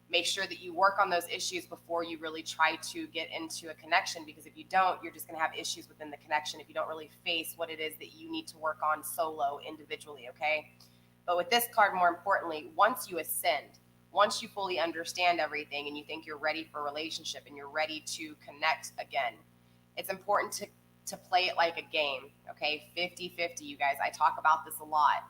Make sure that you work on those issues before you really try to get into a connection, because if you don't, you're just going to have issues within the connection if you don't really face what it is that you need to work on solo, individually, okay? But with this card, more importantly, once you ascend, once you fully understand everything and you think you're ready for a relationship and you're ready to connect again, it's important to play it like a game, okay? 50-50, you guys. I talk about this a lot.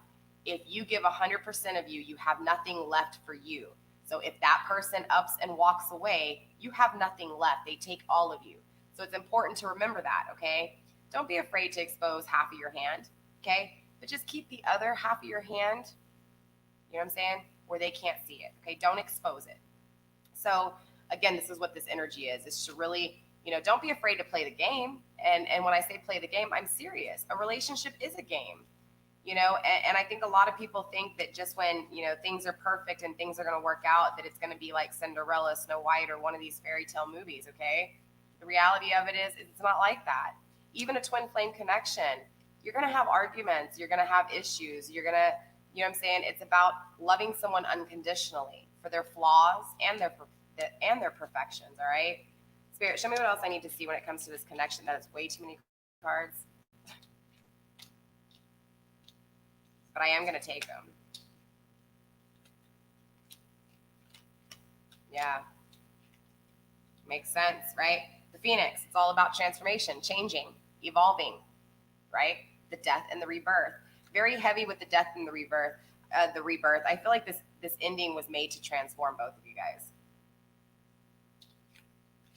If you give 100% of you, you have nothing left for you. So if that person ups and walks away, you have nothing left. They take all of you. So it's important to remember that, okay? Don't be afraid to expose half of your hand, okay? But just keep the other half of your hand, you know what I'm saying, where they can't see it, okay? Don't expose it. So again, this is what this energy is to really, don't be afraid to play the game. And when I say play the game, I'm serious. A relationship is a game, and I think a lot of people think that just when, things are perfect and things are going to work out, that it's going to be like Cinderella, Snow White, or one of these fairy tale movies, okay? The reality of it is it's not like that. Even a twin flame connection, you're going to have arguments, you're going to have issues, you're going to, you know what I'm saying? It's about loving someone unconditionally for their flaws and their perfections, all right? Spirit, show me what else I need to see when it comes to this connection. That is way too many cards. But I am going to take them. Yeah. Makes sense, right? The Phoenix, it's all about transformation, changing, evolving, right? The death and the rebirth. Very heavy with the death and the rebirth. I feel like this ending was made to transform both of you guys.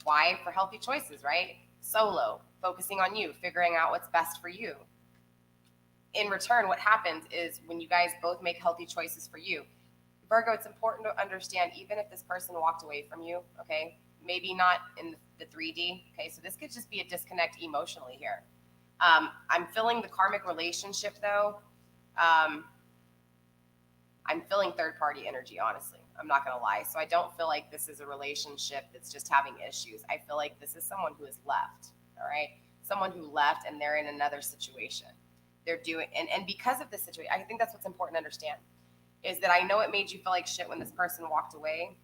Why? For healthy choices, right? Solo, focusing on you, figuring out what's best for you. In return, what happens is when you guys both make healthy choices for you, Virgo, it's important to understand, even if this person walked away from you, okay, maybe not in the 3D, okay, so this could just be a disconnect emotionally here. I'm feeling the karmic relationship, though. I'm feeling third-party energy, honestly. I'm not going to lie. So I don't feel like this is a relationship that's just having issues. I feel like this is someone who has left, all right? Someone who left and they're in another situation. They're doing, and because of this situation, I think that's what's important to understand, is that I know it made you feel like shit when this person walked away,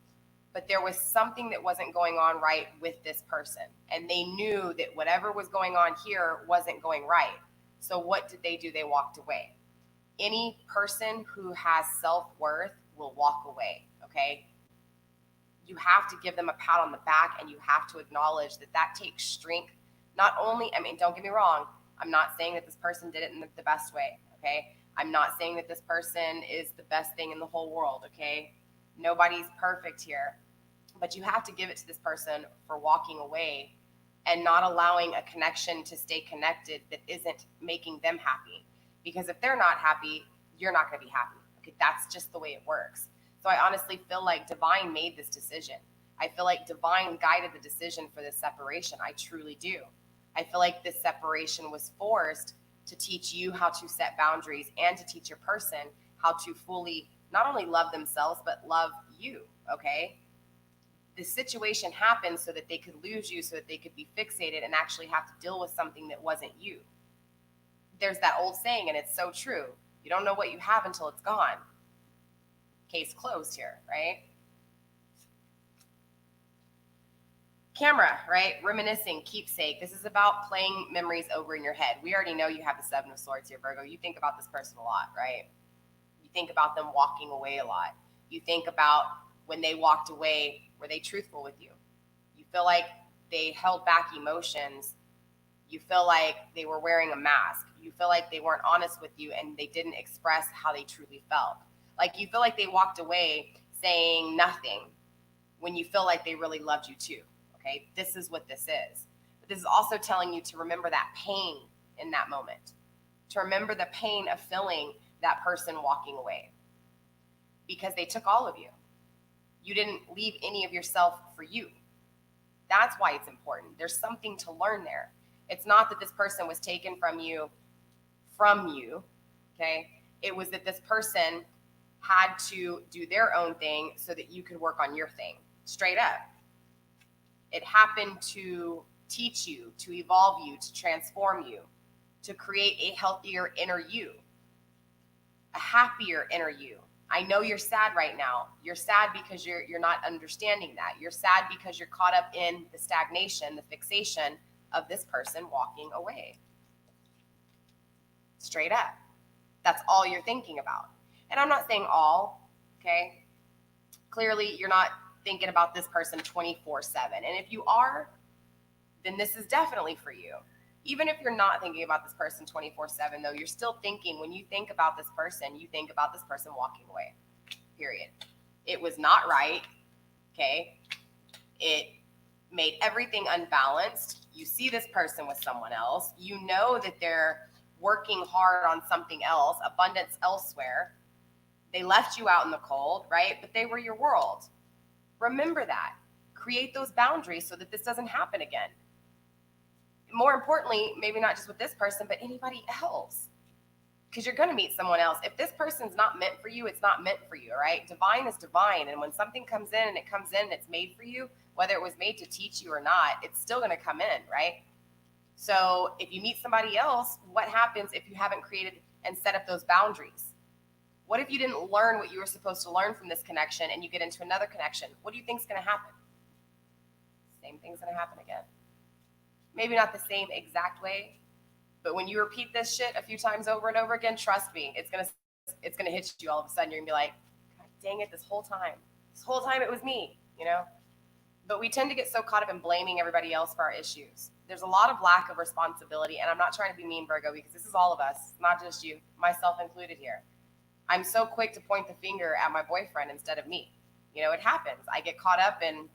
but there was something that wasn't going on right with this person. And they knew that whatever was going on here wasn't going right. So what did they do? They walked away. Any person who has self-worth will walk away, okay? You have to give them a pat on the back, and you have to acknowledge that that takes strength. Not only, don't get me wrong, I'm not saying that this person did it in the best way, okay? I'm not saying that this person is the best thing in the whole world, okay? Nobody's perfect here. But you have to give it to this person for walking away and not allowing a connection to stay connected that isn't making them happy. Because if they're not happy, you're not going to be happy. Okay, that's just the way it works. So I honestly feel like Divine made this decision. I feel like Divine guided the decision for this separation. I truly do. I feel like this separation was forced to teach you how to set boundaries and to teach your person how to fully not only love themselves, but love you, okay? The situation happened so that they could lose you, so that they could be fixated and actually have to deal with something that wasn't you. There's that old saying, and it's so true. You don't know what you have until it's gone. Case closed here, right? Camera, right? Reminiscing, keepsake. This is about playing memories over in your head. We already know you have the Seven of Swords here, Virgo. You think about this person a lot, right? You think about them walking away a lot. You think about when they walked away, were they truthful with you? You feel like they held back emotions. You feel like they were wearing a mask. You feel like they weren't honest with you and they didn't express how they truly felt. Like you feel like they walked away saying nothing when you feel like they really loved you too. Okay, this is what this is. But this is also telling you to remember that pain in that moment, to remember the pain of feeling that person walking away, because they took all of you. You didn't leave any of yourself for you. That's why it's important. There's something to learn there. It's not that this person was taken from you, okay? It was that this person had to do their own thing so that you could work on your thing, straight up. It happened to teach you, to evolve you, to transform you, to create a healthier inner you, a happier inner you. I know you're sad right now. You're sad because you're not understanding that. You're sad because you're caught up in the stagnation, the fixation of this person walking away. Straight up. That's all you're thinking about. And I'm not saying all, okay? Clearly, you're not thinking about this person 24/7. And if you are, then this is definitely for you. Even if you're not thinking about this person 24/7, though, you're still thinking, when you think about this person, you think about this person walking away, period. It was not right, okay? It made everything unbalanced. You see this person with someone else. You know that they're working hard on something else, abundance elsewhere. They left you out in the cold, right? But they were your world. Remember that. Create those boundaries so that this doesn't happen again. More importantly, maybe not just with this person, but anybody else. Because you're going to meet someone else. If this person's not meant for you, it's not meant for you, right? Divine is divine. And when something comes in and it comes in and it's made for you, whether it was made to teach you or not, it's still going to come in, right? So if you meet somebody else, what happens if you haven't created and set up those boundaries? What if you didn't learn what you were supposed to learn from this connection and you get into another connection? What do you think is going to happen? Same thing's going to happen again. Maybe not the same exact way, but when you repeat this shit a few times over and over again, trust me, it's gonna hit you all of a sudden. You're gonna be like, God dang it, this whole time it was me, you know? But we tend to get so caught up in blaming everybody else for our issues. There's a lot of lack of responsibility, and I'm not trying to be mean, Virgo, because this is all of us, not just you, myself included here. I'm so quick to point the finger at my boyfriend instead of me. You know, it happens. I get caught up in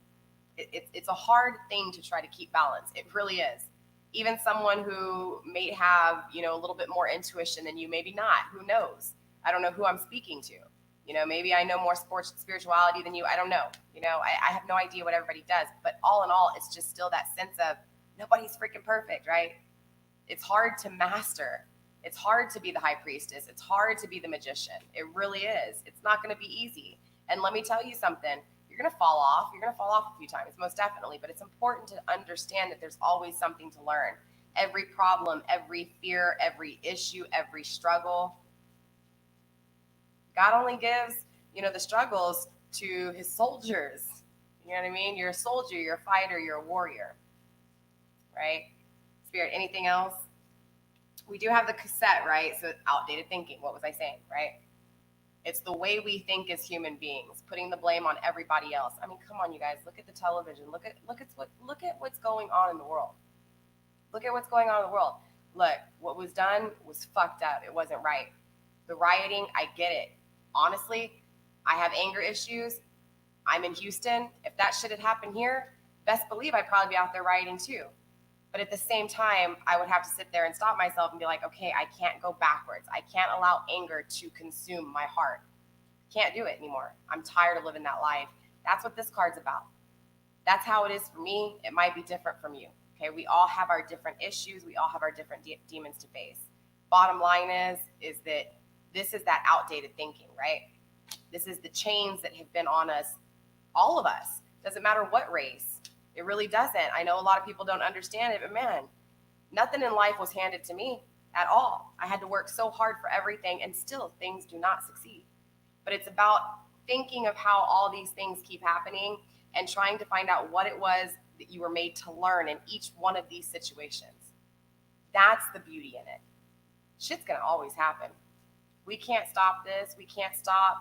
it's a hard thing to try to keep balance. It really is. Even someone who may have, you know, a little bit more intuition than you, maybe not. Who knows? I don't know who I'm speaking to. You know, maybe I know more spirituality than you. I don't know. You know, I have no idea what everybody does. But all in all, it's just still that sense of nobody's freaking perfect, right? It's hard to master. It's hard to be the high priestess. It's hard to be the magician. It really is. It's not going to be easy. And let me tell you something. You're going to fall off. You're going to fall off a few times, most definitely. But it's important to understand that there's always something to learn. Every problem, every fear, every issue, every struggle. God only gives, you know, the struggles to his soldiers. You know what I mean? You're a soldier, you're a fighter, you're a warrior. Right? Spirit, anything else? We do have the cassette, right? So outdated thinking. What was I saying, right? It's the way we think as human beings, putting the blame on everybody else. I mean, come on, you guys. Look at the television. Look at what's going on in the world. Look at what's going on in the world. Look, what was done was fucked up. It wasn't right. The rioting, I get it. Honestly, I have anger issues. I'm in Houston. If that shit had happened here, best believe I'd probably be out there rioting too. But at the same time, I would have to sit there and stop myself and be like, okay, I can't go backwards. I can't allow anger to consume my heart. Can't do it anymore. I'm tired of living that life. That's what this card's about. That's how it is for me. It might be different from you. Okay, we all have our different issues. We all have our different demons to face. Bottom line is that this is that outdated thinking, right? This is the chains that have been on us, all of us. Doesn't matter what race. It really doesn't. I know a lot of people don't understand it, but man, nothing in life was handed to me at all. I had to work so hard for everything, and still things do not succeed. But it's about thinking of how all these things keep happening and trying to find out what it was that you were made to learn in each one of these situations. That's the beauty in it. Shit's gonna always happen. We can't stop this. We can't stop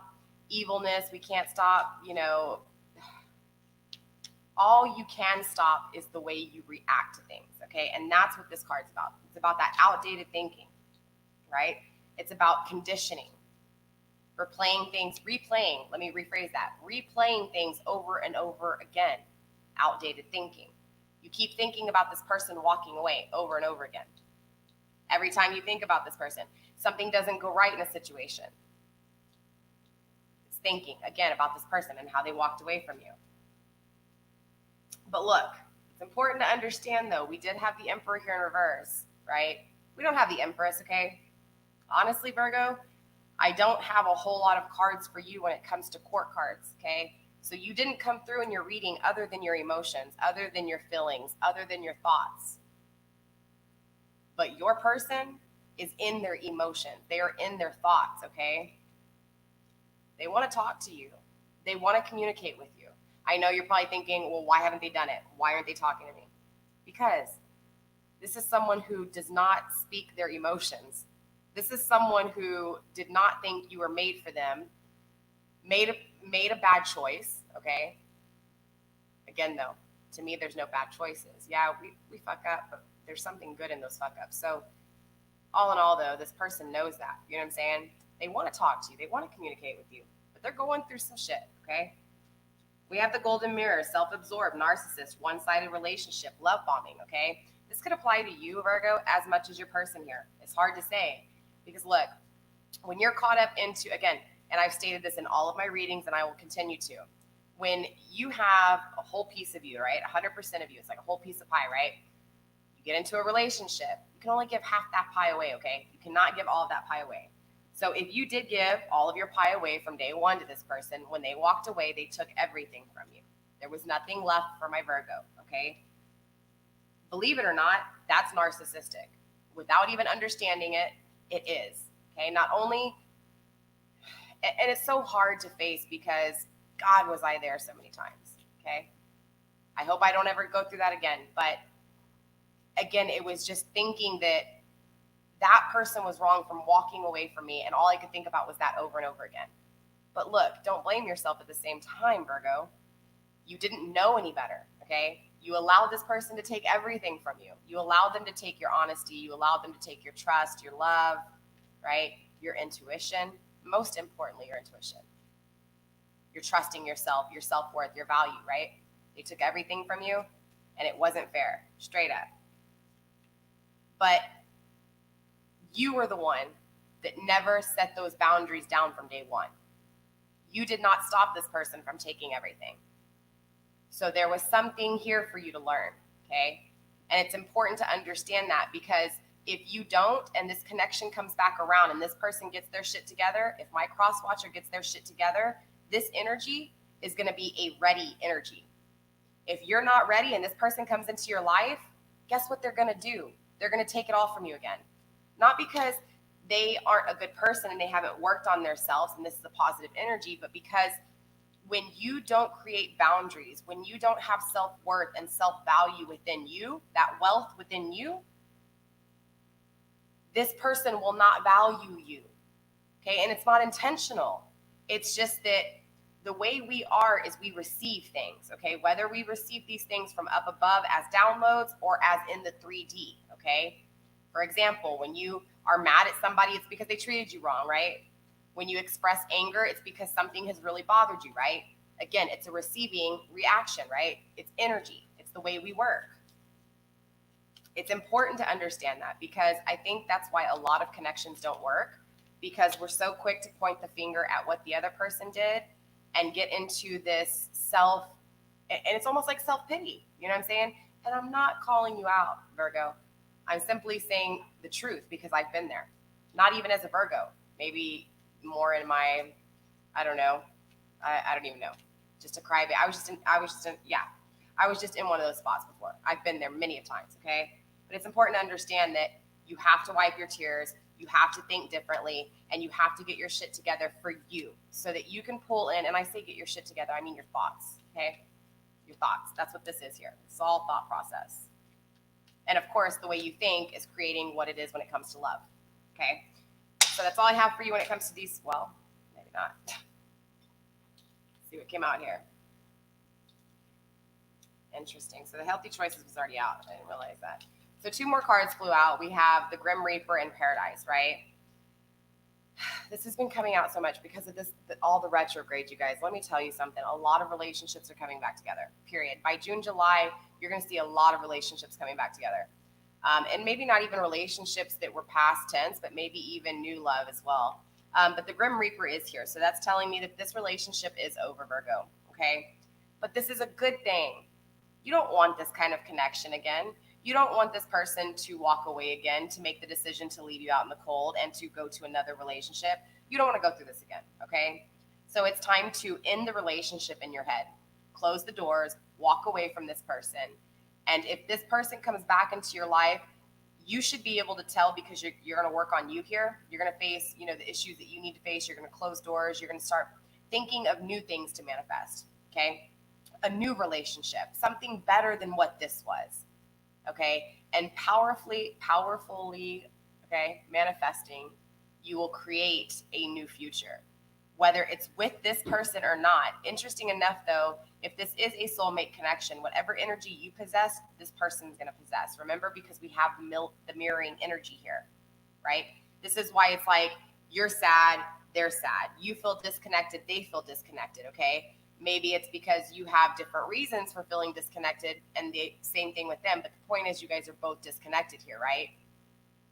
evilness. We can't stop, you know, all you can stop is the way you react to things, okay? And that's what this card's about. It's about that outdated thinking, right? It's about conditioning. Replaying, let me rephrase that. Replaying things over and over again. Outdated thinking. You keep thinking about this person walking away over and over again. Every time you think about this person, something doesn't go right in a situation. It's thinking, again, about this person and how they walked away from you. But look, it's important to understand, though, we did have the Emperor here in reverse, right? We don't have the Empress, okay? Honestly, Virgo, I don't have a whole lot of cards for you when it comes to court cards, okay? So you didn't come through in your reading other than your emotions, other than your feelings, other than your thoughts. But your person is in their emotions. They are in their thoughts, okay? They want to talk to you. They want to communicate with you. I know you're probably thinking, well, why haven't they done it? Why aren't they talking to me? Because this is someone who does not speak their emotions. This is someone who did not think you were made for them, made a bad choice, okay? Again, though, to me, there's no bad choices. Yeah, we fuck up, but there's something good in those fuck ups. So all in all, though, this person knows that. You know what I'm saying? They want to talk to you. They want to communicate with you, but they're going through some shit, okay? We have the golden mirror, self-absorbed, narcissist, one-sided relationship, love bombing, okay? This could apply to you, Virgo, as much as your person here. It's hard to say because, look, when you're caught up into, again, and I've stated this in all of my readings and I will continue to, when you have a whole piece of you, right, 100% of you, it's like a whole piece of pie, right? You get into a relationship, you can only give half that pie away, okay? You cannot give all of that pie away. So if you did give all of your pie away from day one to this person, when they walked away, they took everything from you. There was nothing left for my Virgo, okay? Believe it or not, that's narcissistic. Without even understanding it, it is, okay? Not only, and it's so hard to face because God was I there so many times, okay? I hope I don't ever go through that again. But again, it was just thinking that that person was wrong from walking away from me, and all I could think about was that over and over again. But look, don't blame yourself at the same time, Virgo. You didn't know any better, okay? You allowed this person to take everything from you. You allowed them to take your honesty. You allowed them to take your trust, your love, right? Your intuition. Most importantly, your intuition. You're trusting yourself, your self-worth, your value, right? They took everything from you, and it wasn't fair, straight up. But you were the one that never set those boundaries down from day one. You did not stop this person from taking everything. So there was something here for you to learn, okay? And it's important to understand that, because if you don't, and this connection comes back around and this person gets their shit together, if my cross watcher gets their shit together, this energy is going to be a ready energy. If you're not ready and this person comes into your life, guess what they're going to do? They're going to take it all from you again. Not because they aren't a good person and they haven't worked on themselves and this is a positive energy, but because when you don't create boundaries, when you don't have self-worth and self-value within you, that wealth within you, this person will not value you, okay? And it's not intentional. It's just that the way we are is we receive things, okay? Whether we receive these things from up above as downloads or as in the 3D, okay? For example, when you are mad at somebody, it's because they treated you wrong, right? When you express anger, it's because something has really bothered you, right? Again, it's a receiving reaction, right? It's energy. It's the way we work. It's important to understand that, because I think that's why a lot of connections don't work, because we're so quick to point the finger at what the other person did and get into this self, and it's almost like self-pity, you know what I'm saying? And I'm not calling you out, Virgo. I'm simply saying the truth because I've been there. Not even as a Virgo, maybe more in my, I don't know, I don't even know, just a crybaby. I was just in one of those spots before. I've been there many times, okay? But it's important to understand that you have to wipe your tears, you have to think differently, and you have to get your shit together for you so that you can pull in, and I say get your shit together, I mean your thoughts, okay? Your thoughts, that's what this is here. It's all thought process. And of course, the way you think is creating what it is when it comes to love, okay? So that's all I have for you when it comes to these, well, maybe not. Let's see what came out here. Interesting, so the healthy choices was already out, I didn't realize that. So 2 more cards flew out. We have the Grim Reaper and Paradise, right? This has been coming out so much because of this, all the retrogrades, you guys. Let me tell you something. A lot of relationships are coming back together, period. By June, July, you're going to see a lot of relationships coming back together. And maybe not even relationships that were past tense, but maybe even new love as well. But the Grim Reaper is here. So that's telling me that this relationship is over, Virgo, okay? But this is a good thing. You don't want this kind of connection again. You don't want this person to walk away again, to make the decision to leave you out in the cold and to go to another relationship. You don't want to go through this again, okay? So it's time to end the relationship in your head. Close the doors, walk away from this person. And if this person comes back into your life, you should be able to tell, because you're going to work on you here. You're going to face, the issues that you need to face. You're going to close doors. You're going to start thinking of new things to manifest, okay? A new relationship, something better than what this was. Okay, and powerfully, okay, manifesting you will create a new future, whether it's with this person or not. Interesting enough, though, if this is a soulmate connection, whatever energy you possess, this person's going to possess. Remember, because we have the mirroring energy here, right? This is why it's like you're sad, they're sad. You feel disconnected, they feel disconnected, okay? Maybe it's because you have different reasons for feeling disconnected, and the same thing with them. But the point is, you guys are both disconnected here, right?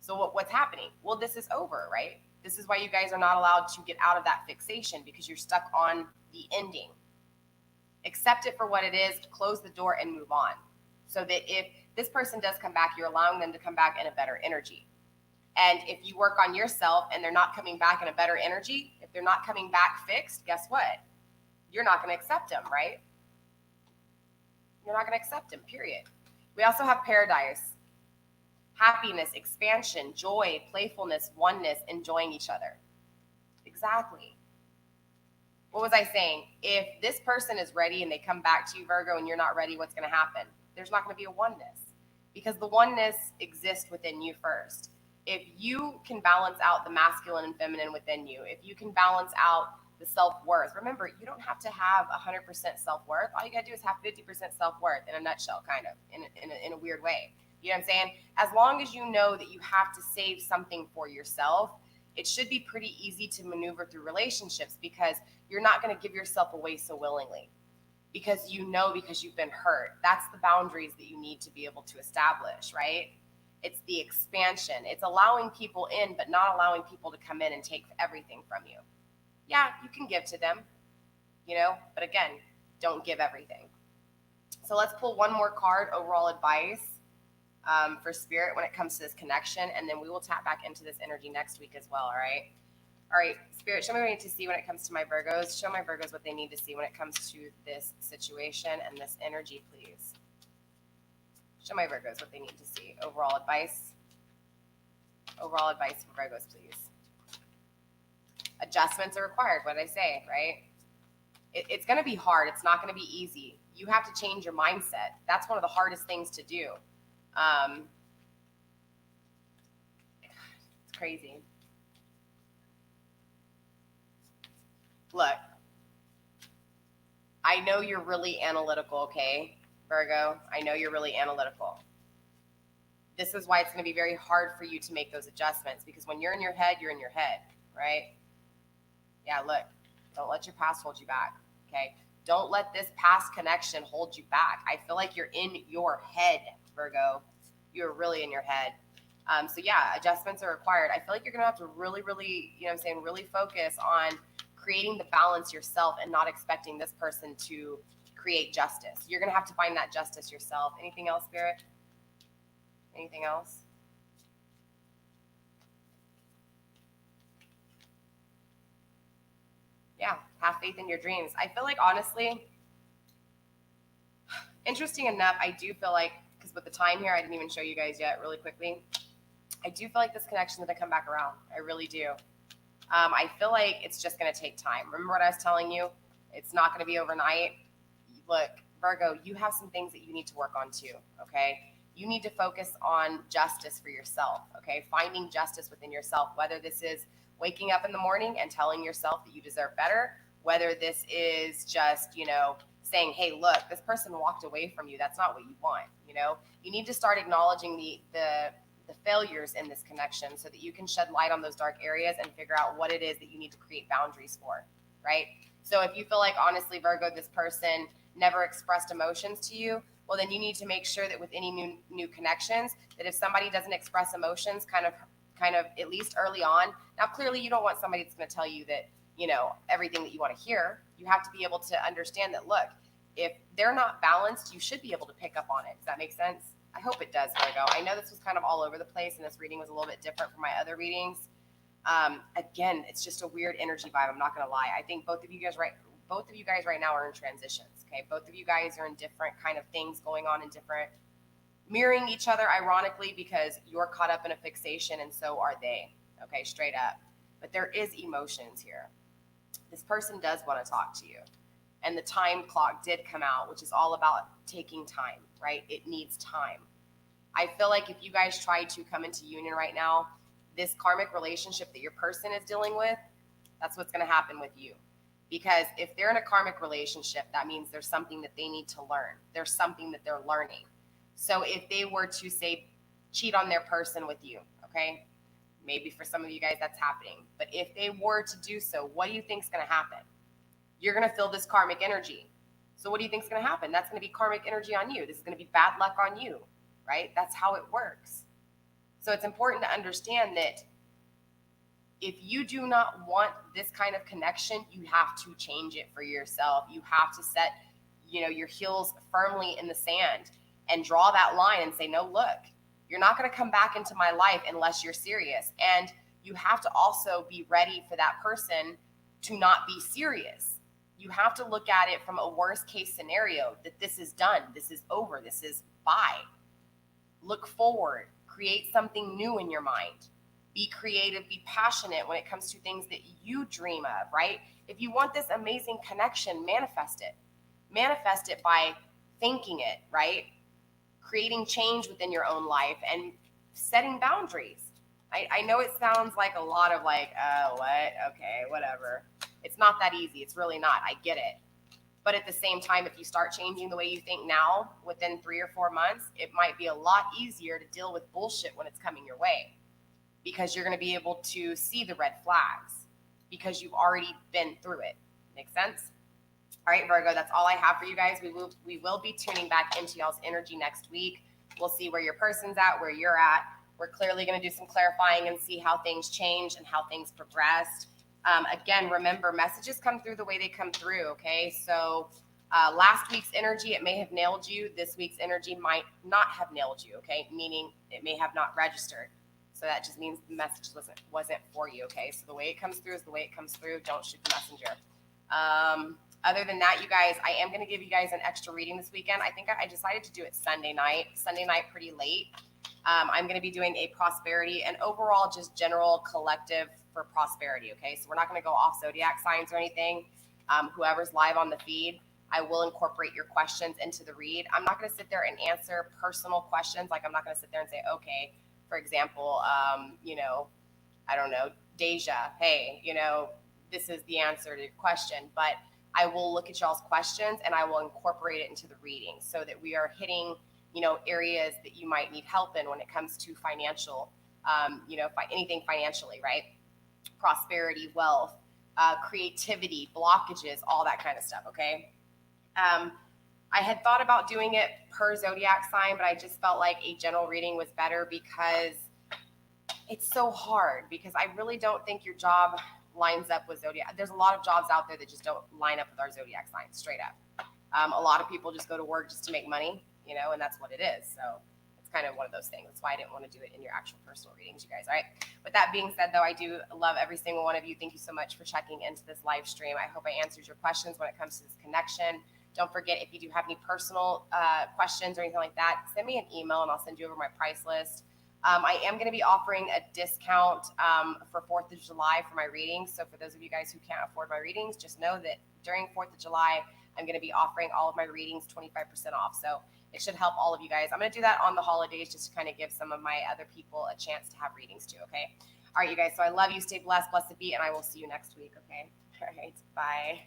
So what's happening? Well, this is over, right? This is why you guys are not allowed to get out of that fixation, because you're stuck on the ending. Accept it for what it is, close the door, and move on. So that if this person does come back, you're allowing them to come back in a better energy. And if you work on yourself and they're not coming back in a better energy, if they're not coming back fixed, guess what? You're not going to accept them, right? You're not going to accept them, period. We also have paradise. Happiness, expansion, joy, playfulness, oneness, enjoying each other. Exactly. What was I saying? If this person is ready and they come back to you, Virgo, and you're not ready, what's going to happen? There's not going to be a oneness, because the oneness exists within you first. If you can balance out the masculine and feminine within you, if you can balance out the self-worth, remember, you don't have to have 100% self-worth. All you got to do is have 50% self-worth, in a nutshell, kind of, in a weird way. You know what I'm saying? As long as you know that you have to save something for yourself, it should be pretty easy to maneuver through relationships, because you're not going to give yourself away so willingly, because because you've been hurt. That's the boundaries that you need to be able to establish, right? It's the expansion. It's allowing people in, but not allowing people to come in and take everything from you. Yeah, you can give to them, but again, don't give everything. So let's pull one more card, overall advice for Spirit when it comes to this connection, and then we will tap back into this energy next week as well, all right? All right, Spirit, show me what I need to see when it comes to my Virgos. Show my Virgos what they need to see when it comes to this situation and this energy, please. Show my Virgos what they need to see. Overall advice. Overall advice for Virgos, please. Adjustments are required, what did I say, right? It's going to be hard. It's not going to be easy. You have to change your mindset. That's one of the hardest things to do. It's crazy. Look, I know you're really analytical, okay, Virgo? I know you're really analytical. This is why it's going to be very hard for you to make those adjustments, because when you're in your head, right? Yeah, look, don't let your past hold you back, okay? Don't let this past connection hold you back. I feel like you're in your head, Virgo. You're really in your head. So yeah, adjustments are required. I feel like you're going to have to really, really focus on creating the balance yourself and not expecting this person to create justice. You're going to have to find that justice yourself. Anything else, Spirit? Anything else? Yeah, have faith in your dreams. I feel like, honestly, interesting enough, I do feel like, because with the time here, I didn't even show you guys yet really quickly, I do feel like this connection is going to come back around. I really do. I feel like it's just going to take time. Remember what I was telling you? It's not going to be overnight. Look, Virgo, you have some things that you need to work on too, okay? You need to focus on justice for yourself, okay? Finding justice within yourself, whether this is waking up in the morning and telling yourself that you deserve better, whether this is just, saying, hey, look, this person walked away from you. That's not what you want, You need to start acknowledging the failures in this connection so that you can shed light on those dark areas and figure out what it is that you need to create boundaries for, right? So if you feel like, honestly, Virgo, this person never expressed emotions to you, well, then you need to make sure that with any new connections, that if somebody doesn't express emotions kind of at least early on, now clearly you don't want somebody that's going to tell you that, everything that you want to hear. You have to be able to understand that, look, if they're not balanced, you should be able to pick up on it. Does that make sense? I hope it does, Virgo. I know this was kind of all over the place, and this reading was a little bit different from my other readings. Again, it's just a weird energy vibe. I'm not going to lie. I think both of you guys right now are in transitions. Okay, both of you guys are in different kind of things going on, in different, mirroring each other, ironically, because you're caught up in a fixation, and so are they. Okay, straight up. But there is emotions here. This person does want to talk to you. And the time clock did come out, which is all about taking time, right? It needs time. I feel like if you guys try to come into union right now, this karmic relationship that your person is dealing with, that's what's going to happen with you. Because if they're in a karmic relationship, that means there's something that they need to learn. There's something that they're learning. So if they were to, say, cheat on their person with you, okay, maybe for some of you guys that's happening, but if they were to do so, what do you think is going to happen? You're going to feel this karmic energy. So what do you think is going to happen? That's going to be karmic energy on you. This is going to be bad luck on you, right? That's how it works. So it's important to understand that if you do not want this kind of connection, you have to change it for yourself. You have to set, your heels firmly in the sand and draw that line and say, no, look, you're not going to come back into my life unless you're serious. And you have to also be ready for that person to not be serious. You have to look at it from a worst case scenario, that this is done, this is over, this is bye. Look forward, create something new in your mind. Be creative, be passionate when it comes to things that you dream of, right? If you want this amazing connection, manifest it. Manifest it by thinking it, right? Creating change within your own life and setting boundaries. I know it sounds like a lot of what? Okay, whatever. It's not that easy. It's really not. I get it. But at the same time, if you start changing the way you think now, within 3 or 4 months, it might be a lot easier to deal with bullshit when it's coming your way, because you're going to be able to see the red flags because you've already been through it. Make sense? All right, Virgo, that's all I have for you guys. We will be tuning back into y'all's energy next week. We'll see where your person's at, where you're at. We're clearly going to do some clarifying and see how things changed and how things progressed. Again, remember, messages come through the way they come through, okay? So last week's energy, it may have nailed you. This week's energy might not have nailed you, okay? Meaning it may have not registered. So that just means the message wasn't for you, okay? So the way it comes through is the way it comes through. Don't shoot the messenger. Other than that, you guys, I am going to give you guys an extra reading this weekend. I think I decided to do it Sunday night pretty late. I'm going to be doing a prosperity and overall just general collective for prosperity, okay? So we're not going to go off zodiac signs or anything. Whoever's live on the feed, I will incorporate your questions into the read. I'm not going to sit there and answer personal questions. Like, I'm not going to sit there and say, okay, for example, I don't know, Deja, hey, this is the answer to your question. But I will look at y'all's questions and I will incorporate it into the reading so that we are hitting, areas that you might need help in when it comes to financial, anything financially, right? Prosperity, wealth, creativity, blockages, all that kind of stuff, okay? I had thought about doing it per zodiac sign, but I just felt like a general reading was better because it's so hard, because I really don't think your job lines up with zodiac. There's a lot of jobs out there that just don't line up with our zodiac sign, straight up. A lot of people just go to work just to make money, and that's what it is. So it's kind of one of those things. That's why I didn't want to do it in your actual personal readings, you guys, all right? With that being said, though, I do love every single one of you. Thank you so much for checking into this live stream. I hope I answered your questions when it comes to this connection. Don't forget, if you do have any personal questions or anything like that, send me an email and I'll send you over my price list. I am going to be offering a discount for 4th of July for my readings. So for those of you guys who can't afford my readings, just know that during 4th of July, I'm going to be offering all of my readings 25% off. So it should help all of you guys. I'm going to do that on the holidays just to kind of give some of my other people a chance to have readings too, okay? All right, you guys. So I love you. Stay blessed, blessed be, and I will see you next week, okay? All right, bye.